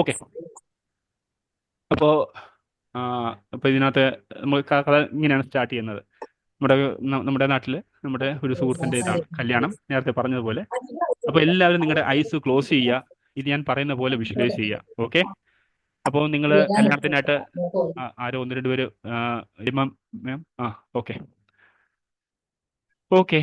Okay. അപ്പോൾ ഇതിനകത്ത് നമ്മൾ കഥ ഇങ്ങനെയാണ് സ്റ്റാർട്ട് ചെയ്യുന്നത്. നമ്മുടെ നാട്ടിൽ നമ്മുടെ ഒരു സുഹൃത്തിൻ്റെ ഇതാണ് കല്യാണം, നേരത്തെ പറഞ്ഞതുപോലെ. അപ്പോൾ എല്ലാവരും നിങ്ങളുടെ ഐസ് ക്ലോസ് ചെയ്യുക. ഇത് ഞാൻ പറയുന്ന പോലെ വിഷ്വലൈസ് ചെയ്യുക. ഓക്കെ. അപ്പോൾ നിങ്ങൾ കല്യാണത്തിനായിട്ട് ആരോ ഒന്ന് രണ്ട് പേര് ഇമാം മാം ഓക്കെ. ഓക്കെ.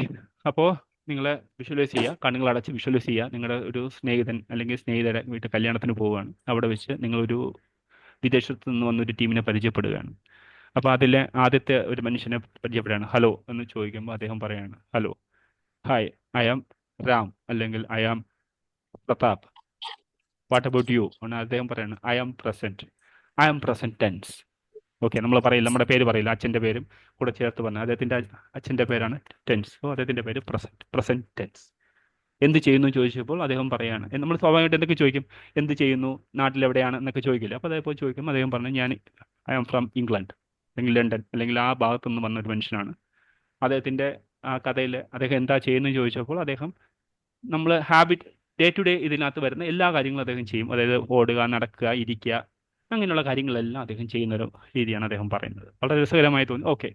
അപ്പോൾ നിങ്ങൾ വിഷ്വലൈസ് ചെയ്യുക, കണ്ണുകൾ അടച്ച് വിഷ്വലൈസ് ചെയ്യുക. നിങ്ങളുടെ ഒരു സ്നേഹിതൻ അല്ലെങ്കിൽ സ്നേഹിതരെ വീട്ടിൽ കല്യാണത്തിന് പോവുകയാണ്. അവിടെ വെച്ച് നിങ്ങളൊരു വിദേശത്ത് നിന്ന് വന്നൊരു ടീമിനെ പരിചയപ്പെടുകയാണ്. അപ്പോൾ അതിലെ ആദ്യത്തെ ഒരു മനുഷ്യനെ പരിചയപ്പെടുകയാണ്. ഹലോ എന്ന് ചോദിക്കുമ്പോൾ അദ്ദേഹം പറയാണ്, hello, hi, I am Ram, അല്ലെങ്കിൽ I am Pratap. What about you എന്ന് അദ്ദേഹം പറയാണ്, I am present tense. Okay. നമ്മൾ പറയില്ല, നമ്മുടെ പേര് പറയില്ല, അച്ഛൻ്റെ പേരും കൂടെ ചേർത്ത് പറഞ്ഞാൽ അദ്ദേഹത്തിൻ്റെ അച്ഛൻ്റെ പേരാണ് ടെൻസ്. അപ്പോൾ അദ്ദേഹത്തിൻ്റെ പേര് പ്രസന്റ് ടെൻസ്. എന്ത് ചെയ്യുന്നു ചോദിച്ചപ്പോൾ അദ്ദേഹം പറയാണ്, നമ്മൾ സ്വാഭാവികമായിട്ട് എന്തൊക്കെ ചോദിക്കും, എന്ത് ചെയ്യുന്നു, നാട്ടിലെവിടെയാണ് എന്നൊക്കെ ചോദിക്കില്ല. അപ്പോൾ അതേപോലെ ചോദിക്കും. അദ്ദേഹം പറഞ്ഞു, ഞാൻ ഐ ആം ഫ്രം ഇംഗ്ലണ്ട്, അല്ലെങ്കിൽ ലണ്ടൻ, അല്ലെങ്കിൽ ആ ഭാഗത്തു നിന്ന് വന്ന ഒരു മനുഷ്യനാണ്. അദ്ദേഹത്തിൻ്റെ ആ കഥയിൽ അദ്ദേഹം എന്താ ചെയ്യുന്നത് ചോദിച്ചപ്പോൾ അദ്ദേഹം, നമ്മൾ ഹാബിറ്റ്, ഡേ ടു ഡേ ഇതിനകത്ത് വരുന്ന എല്ലാ കാര്യങ്ങളും അദ്ദേഹം ചെയ്യും. അതായത് ഓടുക, നടക്കുക, ഇരിക്കുക, അങ്ങനെയുള്ള കാര്യങ്ങളെല്ലാം അദ്ദേഹം ചെയ്യുന്ന ഒരു രീതിയാണ് അദ്ദേഹം പറയുന്നത്. വളരെ രസകരമായി തോന്നി. ഓക്കെ.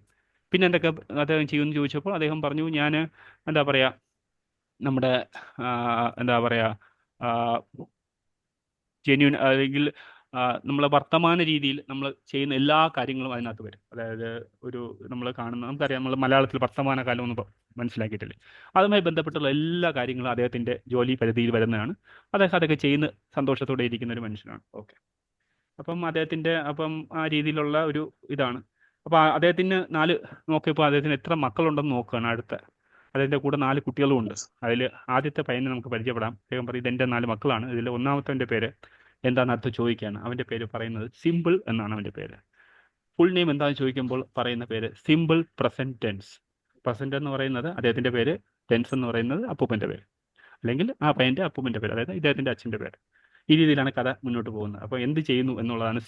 പിന്നെ എന്തൊക്കെ അദ്ദേഹം ചെയ്യുമെന്ന് ചോദിച്ചപ്പോൾ അദ്ദേഹം പറഞ്ഞു, ഞാൻ എന്താ പറയുക, നമ്മുടെ എന്താ പറയുക, ജെന്യൂൻ, അല്ലെങ്കിൽ നമ്മളെ വർത്തമാന രീതിയിൽ നമ്മൾ ചെയ്യുന്ന എല്ലാ കാര്യങ്ങളും അതിനകത്ത് വരും. അതായത് ഒരു നമ്മൾ കാണുന്ന, നമുക്കറിയാം, നമ്മൾ മലയാളത്തിൽ വർത്തമാനകാലം ഒന്ന് മനസ്സിലാക്കിയിട്ടില്ലേ, അതുമായി ബന്ധപ്പെട്ടുള്ള എല്ലാ കാര്യങ്ങളും അദ്ദേഹത്തിൻ്റെ ജോലി പരിധിയിൽ വരുന്നതാണ്. അദ്ദേഹം അതൊക്കെ ചെയ്യുന്ന സന്തോഷത്തോടെ ഇരിക്കുന്ന ഒരു മനുഷ്യനാണ്. ഓക്കെ. അപ്പം അദ്ദേഹത്തിൻ്റെ ആ രീതിയിലുള്ള ഒരു ഇതാണ്. അപ്പോൾ അദ്ദേഹത്തിന് നോക്കിയപ്പോൾ അദ്ദേഹത്തിന് എത്ര മക്കളുണ്ടെന്ന് നോക്കുകയാണ് അടുത്ത. അദ്ദേഹത്തിൻ്റെ കൂടെ 4 കുട്ടികളും ഉണ്ട്. അതിൽ ആദ്യത്തെ പയ്യനെ നമുക്ക് പരിചയപ്പെടാം. അദ്ദേഹം പറയും, ഇതെൻ്റെ 4 മക്കളാണ്. ഇതിൽ ഒന്നാമത്തവൻ്റെ പേര് എന്താണെന്ന് അടുത്ത് ചോദിക്കുകയാണ്. അവൻ്റെ പേര് പറയുന്നത് സിമ്പിൾ എന്നാണ് അവൻ്റെ പേര്. ഫുൾ നെയിം എന്താണെന്ന് ചോദിക്കുമ്പോൾ പറയുന്ന പേര് സിമ്പിൾ പ്രസന്റ് ടെൻസ്. പ്രസന്റ് എന്ന് പറയുന്നത് അദ്ദേഹത്തിൻ്റെ പേര്, ടെൻസ് എന്ന് പറയുന്നത് അപ്പൂപ്പൻ്റെ പേര്, അല്ലെങ്കിൽ ആ പയ്യൻ്റെ അപ്പൂപ്പൻ്റെ പേര്, അതായത് ഇദ്ദേഹത്തിൻ്റെ അച്ഛൻ്റെ പേര്. ഈ രീതിയിലാണ് കഥ മുന്നോട്ട് പോകുന്നത്. അപ്പോൾ എന്ത് ചെയ്യുന്നു എന്നുള്ളതാണ്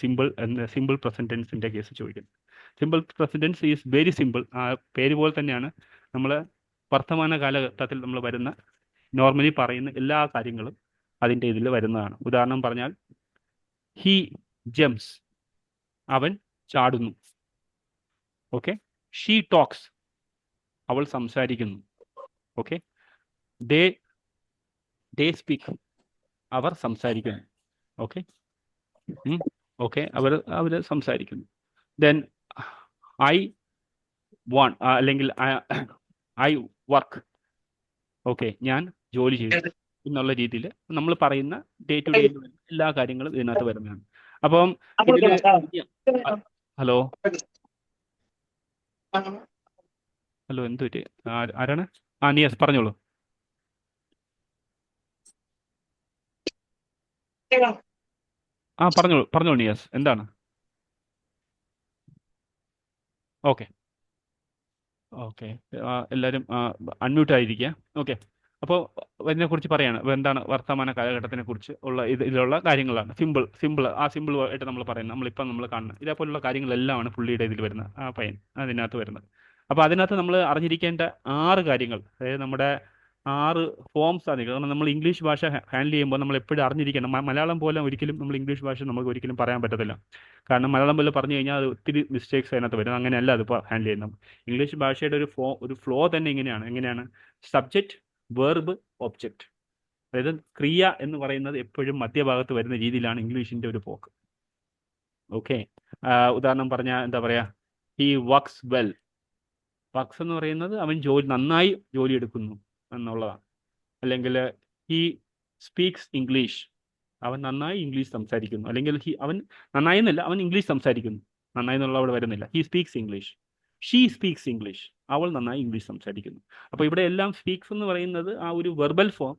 സിമ്പിൾ പ്രസന്റ് ടെൻസിൻ്റെ കേസ് ചോദിക്കുന്നത്. Simple present tense is very simple. ആ പേര് പോലെ തന്നെയാണ് നമ്മൾ വർത്തമാന കാലഘട്ടത്തിൽ നമ്മൾ വരുന്ന നോർമലി പറയുന്ന എല്ലാ കാര്യങ്ങളും അതിൻ്റെ ഇതിൽ വരുന്നതാണ്. ഉദാഹരണം പറഞ്ഞാൽ, ഹി ജംപ്സ്, അവൻ ചാടുന്നു. ഓക്കെ. ഷീ ടോക്സ്, അവൾ സംസാരിക്കുന്നു. ഓക്കെ. ദേ ദേ സ്പീക്ക്, അവർ സംസാരിക്കുന്നു. ഓക്കെ. ഓക്കെ. അവർ സംസാരിക്കുന്നു. ദെൻ ഐ അല്ലെങ്കിൽ ഐ വർക്ക്. ഓക്കെ, ഞാൻ ജോലി ചെയ്യുന്നു എന്നുള്ള രീതിയിൽ നമ്മൾ പറയുന്ന ഡേ ടു ഡേ എല്ലാ കാര്യങ്ങളും ഇതിനകത്ത് വരുന്നതാണ്. അപ്പം ഇതിൽ ഹലോ ഹലോ എന്ത് പറ്റി? ആരാണ്? നിയസ് പറഞ്ഞോളൂ. പറഞ്ഞോളൂ നിയസ്, എന്താണ്? ഓക്കെ. ഓക്കെ. എല്ലാവരും അൺമ്യൂട്ട് ആയിരിക്കുക. ഓക്കെ. അപ്പോൾ ഇതിനെക്കുറിച്ച് പറയാണ്, എന്താണ് വർത്തമാന കാലഘട്ടത്തിനെ കുറിച്ച് ഉള്ള ഇതിലുള്ള കാര്യങ്ങളാണ്. സിമ്പിൾ ആയിട്ട് നമ്മൾ പറയുന്നത്, നമ്മളിപ്പം നമ്മൾ കാണുന്നത് ഇതേപോലുള്ള കാര്യങ്ങളെല്ലാമാണ് പുള്ളിയുടെ ഇതിൽ വരുന്നത്, ആ പയ്യൻ അതിനകത്ത് വരുന്നത്. അപ്പോൾ അതിനകത്ത് നമ്മൾ അറിഞ്ഞിരിക്കേണ്ട 6 കാര്യങ്ങൾ, അതായത് നമ്മുടെ 6 ഫോംസ് ആണ്. കാരണം നമ്മൾ ഇംഗ്ലീഷ് ഭാഷ ഹാൻഡിൽ ചെയ്യുമ്പോൾ നമ്മൾ എപ്പോഴും അറിഞ്ഞിരിക്കണം. മലയാളം പോലെ ഒരിക്കലും നമ്മൾ ഇംഗ്ലീഷ് ഭാഷ നമുക്ക് ഒരിക്കലും പറയാൻ പറ്റത്തില്ല. കാരണം മലയാളം പോലെ പറഞ്ഞു കഴിഞ്ഞാൽ അത് ഒത്തിരി മിസ്റ്റേക്സ് അതിനകത്ത് വരും. അങ്ങനെയല്ല അതിപ്പോൾ ഹാൻഡിൽ ചെയ്യുന്നത്. ഇംഗ്ലീഷ് ഭാഷയുടെ ഒരു ഫ്ലോ തന്നെ എങ്ങനെയാണ് സബ്ജക്റ്റ്, വെർബ്, ഒബ്ജക്റ്റ്. അതായത് ക്രിയ എന്ന് പറയുന്നത് എപ്പോഴും മധ്യഭാഗത്ത് വരുന്ന രീതിയിലാണ് ഇംഗ്ലീഷിൻ്റെ ഒരു പോക്ക്. ഓക്കെ. ഉദാഹരണം പറഞ്ഞാൽ എന്താ പറയുക, ഹി വർക്ക്സ് വെൽ. വർക്ക്സ് എന്ന് പറയുന്നത് അവൻ നന്നായി ജോലി എടുക്കുന്നു എന്നുള്ളതാണ്. അല്ലെങ്കിൽ ഹി സ്പീക്സ് ഇംഗ്ലീഷ്, അവൻ നന്നായി ഇംഗ്ലീഷ് സംസാരിക്കുന്നു. അല്ലെങ്കിൽ അവൻ നന്നായി എന്നല്ല, അവൻ ഇംഗ്ലീഷ് സംസാരിക്കുന്നു. നന്നായി എന്നുള്ള അവിടെ വരുന്നില്ല. He speaks English. She speaks English, അവൾ നന്നായി ഇംഗ്ലീഷ് സംസാരിക്കുന്നു. അപ്പോൾ ഇവിടെ എല്ലാം സ്പീക്സ് എന്ന് പറയുന്നത് ആ ഒരു വെർബൽ ഫോം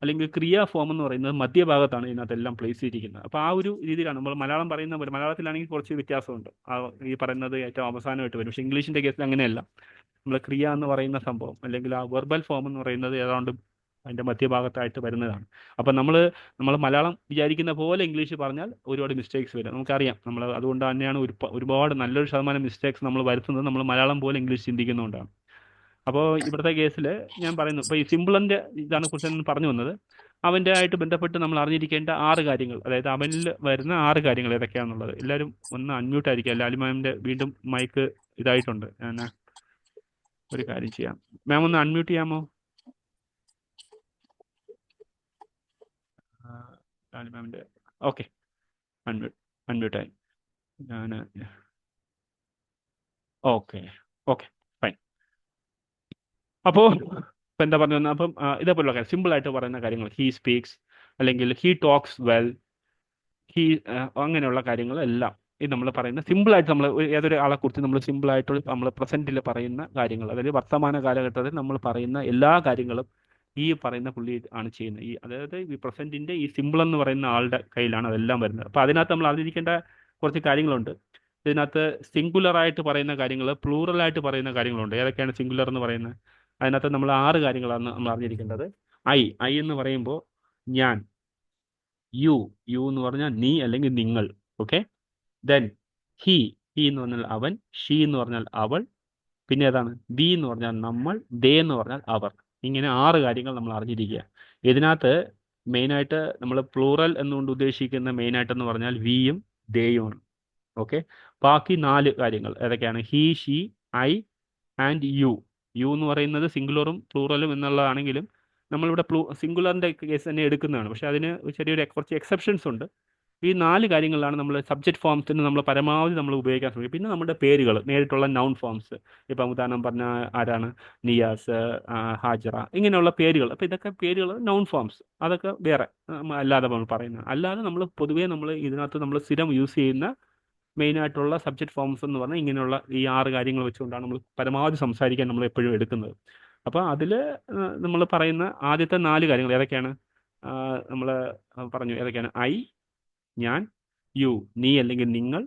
അല്ലെങ്കിൽ ക്രിയാ ഫോം എന്ന് പറയുന്നത് മധ്യഭാഗത്താണ് ഇതിനകത്തെല്ലാം പ്ലേസ് ചെയ്തിരിക്കുന്നത്. അപ്പോൾ ആ ഒരു രീതിയിലാണ് നമ്മൾ മലയാളം പറയുന്ന പോലെ. മലയാളത്തിലാണെങ്കിൽ കുറച്ച് വ്യത്യാസമുണ്ട്, ഈ പറയുന്നത് ഏറ്റവും അവസാനമായിട്ട് വരും. പക്ഷേ ഇംഗ്ലീഷിൻ്റെ കേസിൽ അങ്ങനെയല്ല. നമ്മൾ ക്രിയ എന്ന് പറയുന്ന സംഭവം അല്ലെങ്കിൽ ആ വെർബൽ ഫോം എന്ന് പറയുന്നത് ഏതാണ്ട് അതിൻ്റെ മധ്യഭാഗത്തായിട്ട് വരുന്നതാണ്. അപ്പം നമ്മൾ മലയാളം വിചാരിക്കുന്ന പോലെ ഇംഗ്ലീഷ് പറഞ്ഞാൽ ഒരുപാട് മിസ്റ്റേക്സ് വരും, നമുക്കറിയാം. നമ്മൾ അതുകൊണ്ട് തന്നെയാണ് ഒരുപാട് നല്ലൊരു ശതമാനം മിസ്റ്റേക്സ് നമ്മൾ വരുത്തുന്നത് നമ്മൾ മലയാളം പോലെ ഇംഗ്ലീഷ് ചിന്തിക്കുന്നതുകൊണ്ടാണ്. അപ്പോൾ ഇവിടുത്തെ കേസിൽ ഞാൻ പറയുന്നു, ഇപ്പോൾ ഈ സിമ്പിളിൻ്റെ ഇതാണ് കുറിച്ച് പറഞ്ഞു വന്നത്. അവൻ്റെ ആയിട്ട് ബന്ധപ്പെട്ട് നമ്മൾ അറിഞ്ഞിരിക്കേണ്ട 6 കാര്യങ്ങൾ, അതായത് അവനിൽ വരുന്ന 6 കാര്യങ്ങൾ ഏതൊക്കെയാണെന്നുള്ളത്. എല്ലാവരും ഒന്ന് അൺമ്യൂട്ട് ആയിരിക്കുക. ലാലി മാമിൻ്റെ വീണ്ടും മൈക്ക് ഇതായിട്ടുണ്ട്. ഞാൻ ഒരു കാര്യം ചെയ്യാം. മാം ഒന്ന് അൺമ്യൂട്ട് ചെയ്യാമോ? ലാലി മാമിൻ്റെ ഓക്കെ, അൺമ്യൂട്ടായി. ഞാൻ ഓക്കെ ഓക്കെ ഫൈൻ. അപ്പോൾ ഇപ്പം എന്താ പറഞ്ഞു വന്നത്? അപ്പം ഇതേപോലുള്ള കാര്യം സിമ്പിളായിട്ട് പറയുന്ന കാര്യങ്ങൾ, ഹീ സ്പീക്സ് അല്ലെങ്കിൽ ഹീ ടോക്സ് വെൽ, ഹീ അങ്ങനെയുള്ള കാര്യങ്ങളെല്ലാം ഈ നമ്മൾ പറയുന്ന സിമ്പിളായിട്ട് നമ്മൾ ഏതൊരു ആളെ കുറിച്ച് നമ്മൾ സിമ്പിളായിട്ട് നമ്മൾ പ്രസൻറ്റിൽ പറയുന്ന കാര്യങ്ങൾ, അതായത് വർത്തമാന കാലഘട്ടത്തിൽ നമ്മൾ പറയുന്ന എല്ലാ കാര്യങ്ങളും ഈ പറയുന്ന പുള്ളി ആണ് ചെയ്യുന്നത്. അതായത് ഈ പ്രസൻറ്റിൻ്റെ ഈ സിമ്പിൾ എന്ന് പറയുന്ന ആളുടെ കയ്യിലാണ് അതെല്ലാം വരുന്നത്. അപ്പോൾ അതിനകത്ത് നമ്മൾ അറിഞ്ഞിരിക്കേണ്ട കുറച്ച് കാര്യങ്ങളുണ്ട്. ഇതിനകത്ത് സിംഗുലറായിട്ട് പറയുന്ന കാര്യങ്ങൾ, പ്ലൂറലായിട്ട് പറയുന്ന കാര്യങ്ങളുണ്ട്. ഏതൊക്കെയാണ് സിംഗുലർ എന്ന് പറയുന്നത്? അതിനകത്ത് നമ്മൾ 6 കാര്യങ്ങളാണ് നമ്മൾ അറിഞ്ഞിരിക്കേണ്ടത്. ഐ എന്ന് പറയുമ്പോൾ ഞാൻ, യു എന്ന് പറഞ്ഞാൽ നീ അല്ലെങ്കിൽ നിങ്ങൾ, ഓക്കെ. ദെൻ ഹി എന്ന് പറഞ്ഞാൽ അവൻ, ഷീ എന്ന് പറഞ്ഞാൽ അവൾ, പിന്നെ ഏതാണ് വി എന്ന് പറഞ്ഞാൽ നമ്മൾ, ദേ എന്ന് പറഞ്ഞാൽ അവർ. ഇങ്ങനെ 6 കാര്യങ്ങൾ നമ്മൾ അറിഞ്ഞിരിക്കുക. ഇതിനകത്ത് മെയിനായിട്ട് നമ്മൾ പ്ലൂറൽ എന്നുകൊണ്ട് ഉദ്ദേശിക്കുന്ന മെയിനായിട്ടെന്ന് പറഞ്ഞാൽ വിയും ദേയുമാണ്, ഓക്കെ. ബാക്കി 4 കാര്യങ്ങൾ ഏതൊക്കെയാണ്? He, she, I and you. എന്ന് പറയുന്നത് സിംഗുലറും പ്ലൂറലും എന്നുള്ളതാണെങ്കിലും നമ്മളിവിടെ സിംഗുലറിൻ്റെ കേസ് തന്നെ എടുക്കുന്നതാണ്. പക്ഷേ അതിന് ചെറിയൊരു കുറച്ച് എക്സെപ്ഷൻസ് ഉണ്ട്. ഈ 4 കാര്യങ്ങളിലാണ് നമ്മൾ സബ്ജക്റ്റ് ഫോംസിന് നമ്മൾ പരമാവധി നമ്മൾ ഉപയോഗിക്കാൻ ശ്രമിക്കും. പിന്നെ നമ്മുടെ പേരുകൾ, നേരിട്ടുള്ള നൗൺ ഫോംസ്, ഇപ്പം ഉദാഹരണം പറഞ്ഞ ആരാണ്, നിയാസ്, ഹാജറ, ഇങ്ങനെയുള്ള പേരുകൾ. അപ്പോൾ ഇതൊക്കെ പേരുകൾ നൗൺ ഫോംസ്, അതൊക്കെ വേറെ അല്ലാതെ നമ്മൾ പറയുന്നത്. അല്ലാതെ നമ്മൾ പൊതുവേ നമ്മൾ ഇതിനകത്ത് നമ്മൾ സ്ഥിരം യൂസ് ചെയ്യുന്ന മെയിനായിട്ടുള്ള സബ്ജക്റ്റ് ഫോംസ് എന്ന് പറഞ്ഞാൽ ഇങ്ങനെയുള്ള ഈ 6 കാര്യങ്ങൾ വെച്ചുകൊണ്ടാണ് നമ്മൾ പരമാവധി സംസാരിക്കാൻ നമ്മൾ എപ്പോഴും എടുക്കുന്നത്. അപ്പോൾ അതിൽ നമ്മൾ പറയുന്ന ആദ്യത്തെ 4 കാര്യങ്ങൾ ഏതൊക്കെയാണ്? നമ്മൾ പറഞ്ഞു ഏതൊക്കെയാണ്? ഐ ഞാൻ, യു നീ അല്ലെങ്കിൽ നിങ്ങൾ,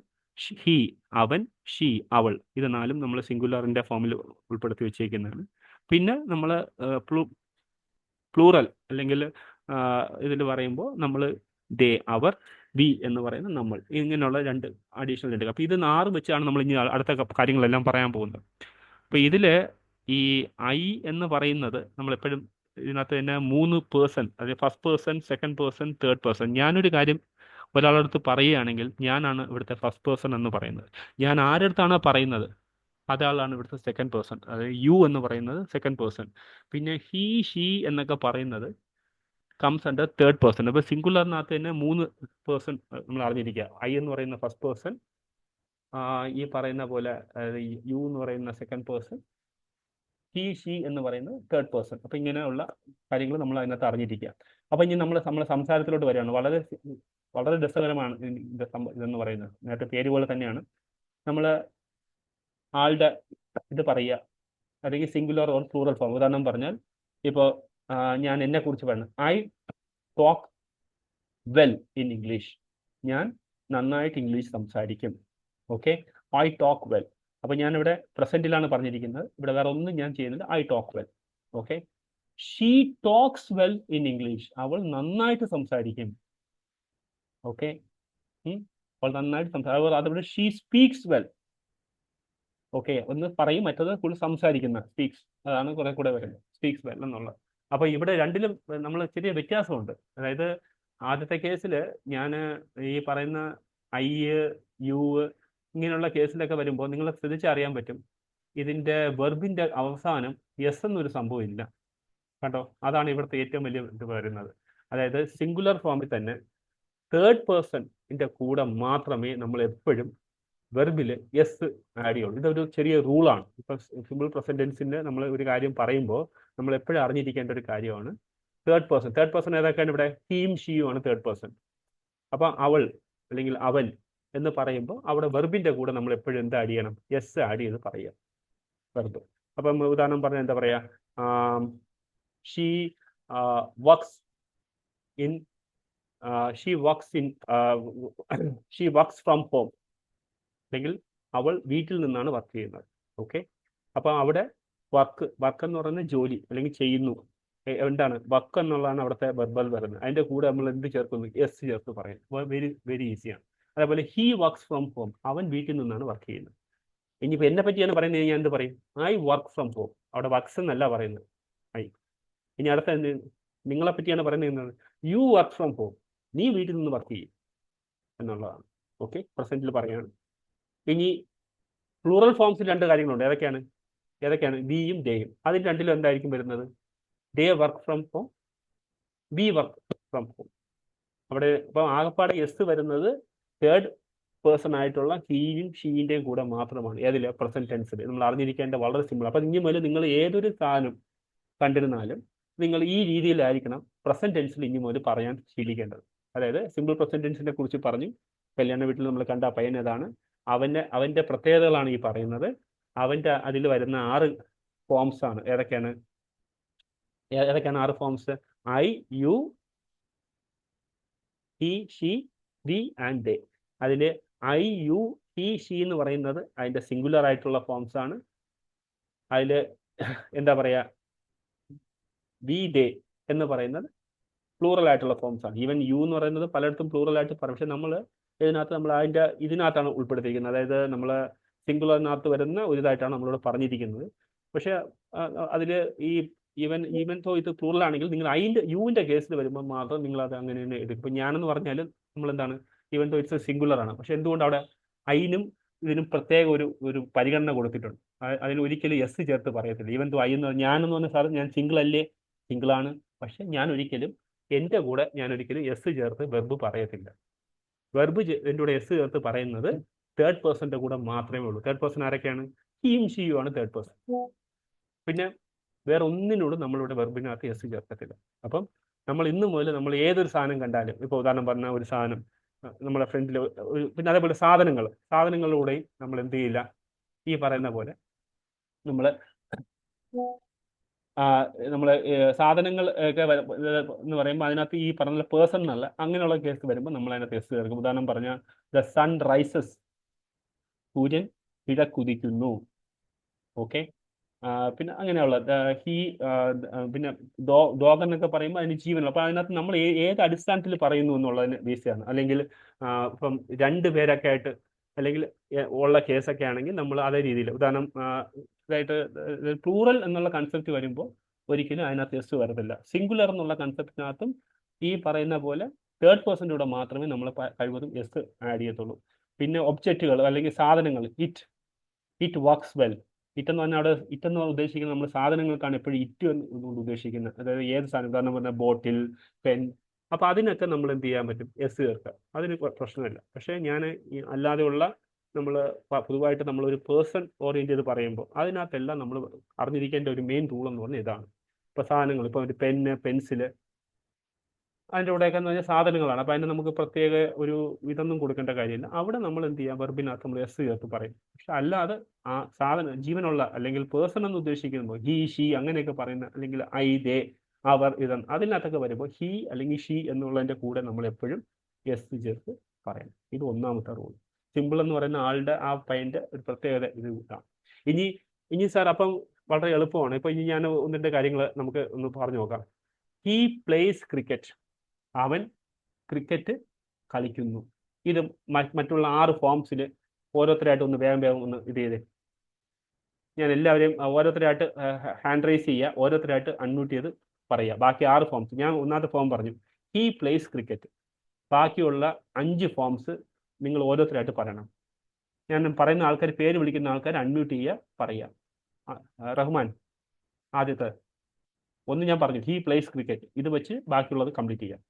ഹി അവൻ, ഷീ അവൾ. ഇത് 4 നമ്മൾ സിംഗുലറിൻ്റെ ഫോമിൽ ഉൾപ്പെടുത്തി വെച്ചേക്കുന്നതാണ്. പിന്നെ നമ്മൾ പ്ലൂറൽ അല്ലെങ്കിൽ ഇതിൽ പറയുമ്പോൾ നമ്മൾ ദേ അവർ, വി എന്ന് പറയുന്ന നമ്മൾ, ഇങ്ങനെയുള്ള 2 അഡീഷണൽ ഉണ്ട്. അപ്പോൾ ഇത് 6 വെച്ചാണ് നമ്മൾ ഇനി അടുത്ത കാര്യങ്ങളെല്ലാം പറയാൻ പോകുന്നത്. അപ്പോൾ ഇതിൽ ഈ ഐ എന്ന് പറയുന്നത് നമ്മളെപ്പോഴും ഇതിനകത്ത് തന്നെ 3 പേഴ്സൺ, അതായത് first person, second person, third person. ഞാനൊരു കാര്യം ഒരാളുടെ അടുത്ത് പറയുകയാണെങ്കിൽ ഞാനാണ് ഇവിടുത്തെ ഫസ്റ്റ് പേഴ്സൺ എന്ന് പറയുന്നത്. ഞാൻ ആരുടെ അടുത്താണോ പറയുന്നത് അതാളാണ് ഇവിടുത്തെ സെക്കൻഡ് പേഴ്സൺ, അതായത് യു എന്ന് പറയുന്നത് സെക്കൻഡ് പേഴ്സൺ. പിന്നെ ഹീ, ഷീ എന്നൊക്കെ പറയുന്നത് കംസ് അണ്ടർ തേർഡ് പേഴ്സൺ. അപ്പോൾ സിംഗുലറിനകത്ത് തന്നെ 3 പേഴ്സൺ നമ്മൾ അറിഞ്ഞിരിക്കുക. ഐ എന്ന് പറയുന്ന ഫസ്റ്റ് പേഴ്സൺ, ഈ പറയുന്ന പോലെ യു എന്ന് പറയുന്ന സെക്കൻഡ് പേഴ്സൺ, ഹീ, ഷീ എന്ന് പറയുന്നത് തേർഡ് പേഴ്സൺ. അപ്പോൾ ഇങ്ങനെയുള്ള കാര്യങ്ങൾ നമ്മൾ അതിനകത്ത് അറിഞ്ഞിരിക്കുക. അപ്പോൾ ഇനി നമ്മളെ സംസാരത്തിലോട്ട് വരികയാണ്. വളരെ രസകരമാണ് ഇതെന്ന് പറയുന്നത്. നേരത്തെ പേര് പോലെ തന്നെയാണ്. നമ്മൾ ആളുടെ ഇത് പറയുക, അല്ലെങ്കിൽ സിംഗുലർ ഓർ പ്ലൂറൽ ഫോം. ഉദാഹരണം പറഞ്ഞാൽ ഇപ്പോൾ ഞാൻ എന്നെക്കുറിച്ച് പറഞ്ഞു, I talk well in English. ഞാൻ നന്നായിട്ട് ഇംഗ്ലീഷ് സംസാരിക്കും, ഓക്കെ. I talk well. അപ്പോൾ ഞാനിവിടെ പ്രസൻറ്റിലാണ് പറഞ്ഞിരിക്കുന്നത്. ഇവിടെ വേറെ ഒന്നും ഞാൻ ചെയ്യുന്നില്ല. I talk well, okay. She talks well in English. അവൾ നന്നായിട്ട് സംസാരിക്കും, ഓക്കെ. അവൾ നന്നായിട്ട് സംസാരിക്കും. അതുപോലെ ഷീ സ്പീക്സ് വെൽ, ഓക്കെ. ഒന്ന് പറയും, മറ്റത് ഫുൾ സംസാരിക്കുന്ന, സ്പീക്സ്, അതാണ് കുറെ കൂടെ വരുന്നത്, സ്പീക്സ് വെൽ എന്നുള്ളത്. അപ്പോൾ ഇവിടെ രണ്ടിലും നമ്മൾ ചെറിയ വ്യത്യാസമുണ്ട്. അതായത് ആദ്യത്തെ കേസിൽ ഞാൻ ഈ പറയുന്ന ഐ, യു ഇങ്ങനെയുള്ള കേസിലൊക്കെ വരുമ്പോൾ നിങ്ങൾ ശ്രദ്ധിച്ചറിയാൻ പറ്റും, ഇതിൻ്റെ വെർബിൻ്റെ അവസാനം എസ് എന്നൊരു സംഭവം ഇല്ല കേട്ടോ. അതാണ് ഇവിടുത്തെ ഏറ്റവും വലിയ ഇത് വരുന്നത്. അതായത് സിംഗുലർ ഫോമിൽ തന്നെ തേർഡ് പേഴ്സണിൻ്റെ കൂടെ മാത്രമേ നമ്മൾ എപ്പോഴും വെർബിൽ എസ് ആഡ് ചെയ്യുള്ളൂ. ഇതൊരു ചെറിയ റൂളാണ്. ഇപ്പം സിമ്പിൾ പ്രസൻറ്റൻസിന് നമ്മൾ ഒരു കാര്യം പറയുമ്പോൾ നമ്മൾ എപ്പോഴും അറിഞ്ഞിരിക്കേണ്ട ഒരു കാര്യമാണ് തേർഡ് പേഴ്സൺ ഏതൊക്കെയാണ് ഇവിടെ? ഹീം, ഷീയും ആണ് തേർഡ് പേഴ്സൺ. അപ്പം അവൾ അല്ലെങ്കിൽ അവൻ എന്ന് പറയുമ്പോൾ അവിടെ വെർബിൻ്റെ കൂടെ നമ്മൾ എപ്പോഴും എന്ത് ആഡ് ചെയ്യണം? എസ് ആഡ് ചെയ്ത് പറയുക, വെർബ്. അപ്പം ഉദാഹരണം പറഞ്ഞാൽ എന്താ പറയുക? She works in she works from home, അല്ലെങ്കിൽ അവൾ വീട്ടിൽ നിന്നാണ് വർക്ക് ചെയ്യുന്നത്, ഓക്കെ. അപ്പോൾ അവിടെ വർക്ക് എന്ന് പറയുന്നത് ജോലി അല്ലെങ്കിൽ ചെയ്യുന്നു. എന്താണ് വർക്ക് എന്നുള്ളതാണ് അവിടുത്തെ വെർബൽ വരുന്നത്. അതിൻ്റെ കൂടെ നമ്മൾ എന്ത് ചേർക്കുന്നു? എസ് ചേർത്ത് പറയും. വെരി വെരി ഈസിയാണ്. അതേപോലെ ഹീ വർക്സ് ഫ്രം ഹോം, അവൻ വീട്ടിൽ നിന്നാണ് വർക്ക് ചെയ്യുന്നത്. ഇനിയിപ്പോൾ എന്നെ പറ്റിയാണ് പറയുന്നത്, ഞാൻ എന്ത് പറയും? I work from home. അവിടെ വർക്ക്സ് എന്നല്ല പറയുന്നത്, ഐ. ഇനി അടുത്ത എന്ത്? നിങ്ങളെ പറ്റിയാണ് പറയുന്നത്. യു വർക്ക് ഫ്രം ഹോം, നീ വീട്ടിൽ നിന്ന് വർക്ക് ചെയ്യും എന്നുള്ളതാണ്. ഓക്കെ, പ്രസന്റിൽ പറയാണ്. ഇനി പ്ലൂറൽ ഫോംസിൽ രണ്ട് കാര്യങ്ങളുണ്ട്. ഏതൊക്കെയാണ്? ബിയും ഡേയും. അതിൽ രണ്ടിലും എന്തായിരിക്കും വരുന്നത്? Day work from home, B work from home. അവിടെ ഇപ്പം ആകപ്പാടെ എസ് വരുന്നത് തേർഡ് പേഴ്സൺ ആയിട്ടുള്ള ഹീയും ഷീൻ്റെയും കൂടെ മാത്രമാണ്. ഏതില്ല? പ്രസന്റ് ടെൻസിൽ. നമ്മൾ അറിഞ്ഞിരിക്കേണ്ട വളരെ സിമ്പിൾ. അപ്പം ഇനി മുതൽ നിങ്ങൾ ഏതൊരു സാധനം കണ്ടിരുന്നാലും നിങ്ങൾ ഈ രീതിയിലായിരിക്കണം പ്രസന്റ് ടെൻസിൽ ഇനി മുതൽ പറയാൻ ശീലിക്കേണ്ടത്. അതായത് സിമ്പിൾ പ്രസന്റ് ടെൻസിനെ കുറിച്ച് പറഞ്ഞു. കല്യാണ വീട്ടിൽ നമ്മൾ കണ്ട പയ്യൻ ഏതാണ്, അവന്റെ പ്രത്യേകതകളാണ് ഈ പറയുന്നത്. അതിൽ വരുന്ന 6 ഫോംസ് ആണ്. ഏതൊക്കെയാണ് 6 forms? I, you, he, she, we and they. അതിൽ ഐ, യു, ഹി, ഷീ എന്ന് പറയുന്നത് അതിന്റെ സിംഗുലർ ആയിട്ടുള്ള ഫോംസ് ആണ്. അതിൽ എന്താ പറയാ, വി, ദേ എന്ന് പറയുന്നത് പ്ലൂറൽ ആയിട്ടുള്ള ഫോംസ് ആണ്. ഈവൻ യു എന്ന് പറയുന്നത് പലയിടത്തും പ്ലൂറൽ ആയിട്ട് പറയും. പക്ഷെ നമ്മൾ ഇതിനകത്താണ് ഉൾപ്പെടുത്തിയിരിക്കുന്നത്. അതായത് നമ്മൾ സിംഗുലറിനകത്ത് വരുന്ന ഒരു ഇതായിട്ടാണ് നമ്മളിവിടെ പറഞ്ഞിരിക്കുന്നത്. പക്ഷെ അതിൽ ഈ ഈവൻ തോ ഇത് പ്ലൂറൽ ആണെങ്കിൽ നിങ്ങൾ യുവിന്റെ കേസിൽ വരുമ്പോൾ മാത്രം നിങ്ങൾ അത് അങ്ങനെ തന്നെ എടുക്കും. ഇപ്പം ഞാനെന്ന് പറഞ്ഞാൽ നമ്മൾ എന്താണ്, ഈവൻ തോ ഇറ്റ്സ് സിംഗുലർ ആണ്. പക്ഷെ എന്തുകൊണ്ട് അവിടെ ഐനും ഇതിനും പ്രത്യേക ഒരു പരിഗണന കൊടുത്തിട്ടുണ്ട്. അതിന് ഒരിക്കലും എസ് ചേർത്ത് പറയത്തില്ല. ഈവൻ തോ ഞാനെന്ന് പറഞ്ഞ സാധനം ഞാൻ സിംഗിൾ അല്ലേ, സിംഗിളാണ്. പക്ഷെ എൻ്റെ കൂടെ ഞാൻ ഒരിക്കലും എസ് ചേർത്ത് വെർബ് പറയത്തില്ല. വെർബ് എൻ്റെ കൂടെ എസ് ചേർത്ത് പറയുന്നത് തേർഡ് പേഴ്സന്റെ കൂടെ മാത്രമേ ഉള്ളൂ. തേർഡ് പേഴ്സൺ ആരൊക്കെയാണ്? ഹീയും ഷീയും ആണ് തേർഡ് പേഴ്സൺ. പിന്നെ വേറെ ഒന്നിനോടും നമ്മളിവിടെ വെർബിനകത്ത് എസ് ചേർക്കത്തില്ല. അപ്പം നമ്മൾ ഇന്ന് മുതൽ നമ്മൾ ഏതൊരു സാധനം കണ്ടാലും, ഇപ്പോൾ ഉദാഹരണം പറഞ്ഞ ഒരു സാധനം നമ്മുടെ ഫ്രണ്ടിൽ പിന്നെ അതേപോലെ സാധനങ്ങളിലൂടെയും നമ്മൾ എന്ത് ചെയ്യില്ല, ഈ പറയുന്ന പോലെ നമ്മൾ സാധനങ്ങൾ ഒക്കെ എന്ന് പറയുമ്പോൾ അതിനകത്ത് ഈ പറഞ്ഞ പേഴ്സൺ എന്നല്ല, അങ്ങനെയുള്ള കേസ് വരുമ്പോൾ നമ്മൾ അതിനകത്ത് എസ് ചേർക്കും. ഉദാഹരണം പറഞ്ഞാൽ ദ സൺ റൈസസ്, സൂര്യൻ കിഴക്കുദിക്കുന്നു. ഓക്കെ, പിന്നെ അങ്ങനെയുള്ള ഹീ, പിന്നെ ഡോഗ് എന്നൊക്കെ പറയുമ്പോൾ അതിന് ജീവനുള്ള. അപ്പം അതിനകത്ത് നമ്മൾ ഏത് അടിസ്ഥാനത്തിൽ പറയുന്നു എന്നുള്ളതിന് ബേസിയാണ്. അല്ലെങ്കിൽ ഇപ്പം 2 പേരൊക്കെ ആയിട്ട് അല്ലെങ്കിൽ ഉള്ള കേസൊക്കെ ആണെങ്കിൽ നമ്മൾ അതേ രീതിയിൽ ഉദാഹരണം ഇതായിട്ട് പ്ലൂറൽ എന്നുള്ള കൺസെപ്റ്റ് വരുമ്പോൾ ഒരിക്കലും അതിനകത്ത് എസ് വരത്തില്ല. സിംഗുലർ എന്നുള്ള കൺസെപ്റ്റിനകത്തും ഈ പറയുന്ന പോലെ തേർഡ് പേഴ്സൻ്റെ കൂടെ മാത്രമേ നമ്മൾ കഴിവതും എസ് ആഡ് ചെയ്യത്തുള്ളൂ. പിന്നെ ഒബ്ജക്റ്റുകൾ അല്ലെങ്കിൽ സാധനങ്ങൾ, ഇറ്റ് വർക്ക്സ് വെൽ. ഇറ്റെന്ന് പറഞ്ഞാൽ അവിടെ ഇറ്റെന്ന് ഉദ്ദേശിക്കുന്നത് നമ്മൾ സാധനങ്ങൾക്കാണ് എപ്പോഴും ഇറ്റ് എന്നുകൊണ്ട് ഉദ്ദേശിക്കുന്നത്. അതായത് ഏത് സാധനം, ഉദാഹരണം പറഞ്ഞാൽ ബോട്ടിൽ, പെൻ. അപ്പം അതിനൊക്കെ നമ്മൾ എന്ത് ചെയ്യാൻ പറ്റും? എസ് ചേർക്കുക. അതിന് പ്രശ്നമില്ല. പക്ഷേ ഞാൻ അല്ലാതെയുള്ള നമ്മൾ പൊതുവായിട്ട് നമ്മളൊരു പേഴ്സൺ ഓറിയൻറ്റ് ചെയ്ത് പറയുമ്പോൾ അതിനകത്തെല്ലാം നമ്മൾ അറിഞ്ഞിരിക്കേണ്ട ഒരു മെയിൻ റൂൾ എന്ന് പറഞ്ഞാൽ ഇതാണ്. ഇപ്പോൾ സാധനങ്ങൾ, ഇപ്പോൾ ഒരു പെന്ന്, പെൻസില്, അതിൻ്റെ കൂടെയൊക്കെ എന്ന് പറഞ്ഞാൽ സാധനങ്ങളാണ്. അപ്പം അതിന് നമുക്ക് പ്രത്യേക ഒരു ഇതൊന്നും കൊടുക്കേണ്ട കാര്യമില്ല. അവിടെ നമ്മൾ എന്ത് ചെയ്യാം, വെർബിനകത്ത് നമ്മൾ എസ് ചേർത്ത് പറയും. പക്ഷെ അല്ലാതെ ആ സാധനം ജീവനുള്ള അല്ലെങ്കിൽ പേഴ്സൺ എന്ന് ഉദ്ദേശിക്കുമ്പോൾ ഹി, ഷീ അങ്ങനെയൊക്കെ പറയുന്ന, അല്ലെങ്കിൽ ഐ, ദേ, അവർ, ഇതെന്ന് അതിനകത്തൊക്കെ വരുമ്പോൾ ഹി അല്ലെങ്കിൽ ഷീ എന്നുള്ളതിൻ്റെ കൂടെ നമ്മൾ എപ്പോഴും എസ് ചേർത്ത് പറയണം. ഇത് ഒന്നാമത്തെ റൂൾ. സിമ്പിൾ എന്ന് പറയുന്ന ആളുടെ ആ പയ്യൻ്റെ ഒരു പ്രത്യേകത ഇത് കൂട്ടാണ്. ഇനി സാർ അപ്പം വളരെ എളുപ്പമാണ്. ഇപ്പം ഇനി ഞാൻ 1-2 കാര്യങ്ങൾ നമുക്ക് ഒന്ന് പറഞ്ഞു നോക്കാം. ഹി പ്ലേസ് ക്രിക്കറ്റ്, അവൻ ക്രിക്കറ്റ് കളിക്കുന്നു. ഇത് മറ്റുള്ള 6 ഫോംസിൽ ഓരോരുത്തരായിട്ട് ഒന്ന് വേഗം ഒന്ന് ഇത് ചെയ്തേ. ഞാൻ എല്ലാവരെയും ഓരോരുത്തരായിട്ട് ഹാൻഡ് റൈസ് ചെയ്യുക, ഓരോരുത്തരായിട്ട് അൺമ്യൂട്ട് ചെയ്ത് പറയുക. ബാക്കി 6 ഫോംസ് ഞാൻ ഒന്നാമത്തെ ഫോം പറഞ്ഞു, ഹി പ്ലേസ് ക്രിക്കറ്റ്. ബാക്കിയുള്ള 5 ഫോംസ് നിങ്ങൾ ഓരോരുത്തരായിട്ട് പറയണം. ഞാൻ പറയുന്ന ആൾക്കാർ, പേര് വിളിക്കുന്ന ആൾക്കാർ അൺമ്യൂട്ട് ചെയ്യുക, പറയുക. റഹ്മാൻ ആദ്യത്തെ ഒന്ന് ഞാൻ പറഞ്ഞു, ഹി പ്ലേസ് ക്രിക്കറ്റ്. ഇത് വെച്ച് ബാക്കിയുള്ളത് കംപ്ലീറ്റ് ചെയ്യാം.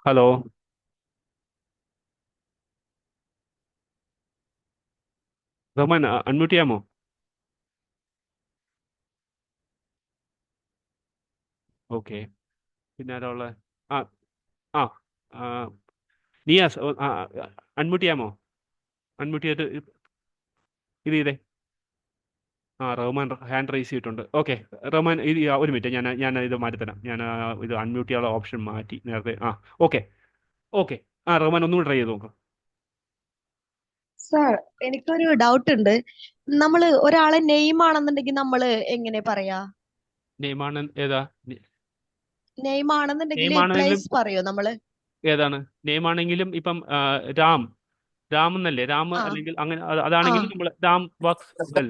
ഹലോ റഹ്മാൻ, അൺമ്യൂട്ട് ചെയ്യാമോ? ഓക്കെ, പിന്നെ ആരാ ഉള്ളത്? ആ ആ ആ, നിയാസ്, അൺമ്യൂട്ട് ചെയ്യാമോ? അൺമ്യൂട്ട് ചെയ്തിട്ട് ഇത് ചെയ്തേ. റഹ്മാൻ ഹാൻഡ് റൈസ് ചെയ്തിട്ടുണ്ട്. ഓക്കെ റഹ്മാൻ, ഒരു മിനിറ്റ്, ഞാൻ ഇത് മാറ്റിത്തരാം. ഞാൻ ഇത് അൺമ്യൂട്ട് ചെയ്യാനുള്ള ഓപ്ഷൻ മാറ്റി നേരത്തെ. Okay okay. റഹ്മാൻ ഒന്നുകൂടി ട്രൈ ചെയ്ത് നോക്കാം. സാർ, എനിക്കൊരു ഡൗട്ട് ഉണ്ട്. നമ്മള് ഒരാളെ നെയിം ആണെന്നുണ്ടെങ്കിൽ നമ്മള് എങ്ങനെ പറയാ? നെയ്മാണ് ഏതാ? നെയിം ആണെന്നുണ്ടെങ്കിൽ നെയ്മാണെങ്കിലും പ്ലേസ് പറയോ നമ്മള്? ഏതാണ്? നെയ്മാണെങ്കിലും ഇപ്പം രാം എന്നല്ലേ? രാം ആ അല്ലെങ്കിൽ അങ്ങനെ ആ അതാണെങ്കിൽ നമ്മൾ രാം വർക്ക്സ് വെൽ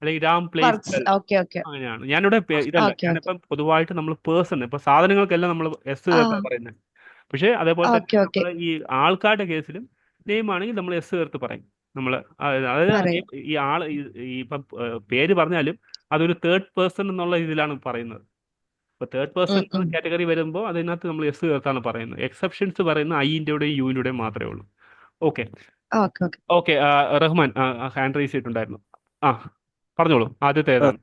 അല്ലെങ്കിൽ Ram place works. Well, okay okay അങ്ങനെയാണ്. ഞാനിവിടെ ഇതല്ല, ഓക്കെ ഓക്കെ ഞാനിപ്പം പൊതുവായിട്ട് നമ്മൾ പേഴ്സൺ, ഇപ്പൊ സാധനങ്ങൾക്കെല്ലാം നമ്മൾ എസ് ആ ചേർത്താണ് പറയുന്നത്. പക്ഷേ അതേപോലെ തന്നെ ഓക്കെ ഓക്കെ നമ്മൾ ഈ ആൾക്കാരുടെ കേസിലും നെയിം ആണെങ്കിൽ നമ്മൾ എസ് ചേർത്ത് പറയും. നമ്മൾ അതായത് പറയും. ഈ ആള് ഈ ഇപ്പം പേര് പറഞ്ഞാലും അതൊരു തേർഡ് പേഴ്സൺ എന്നുള്ള ഇതിലാണ് പറയുന്നത്. ഇപ്പോൾ തേർഡ് പേഴ്സൺ ഉം. കാറ്റഗറി വരുമ്പോൾ അതിനകത്ത് നമ്മൾ എസ് ചേർത്താണ് പറയുന്നത്. എക്സെപ്ഷൻസ് പറയുന്ന ഐൻ്റെയും യുവിൻ്റെയും മാത്രമേ ഉള്ളൂ. Okay okay okay. Okay. Rahman hand raise ചെയ്തിട്ടുണ്ടായിരുന്നു. ആ പറഞ്ഞോളൂ, ആദ്യത്തെ Uh, ഏതാണ്?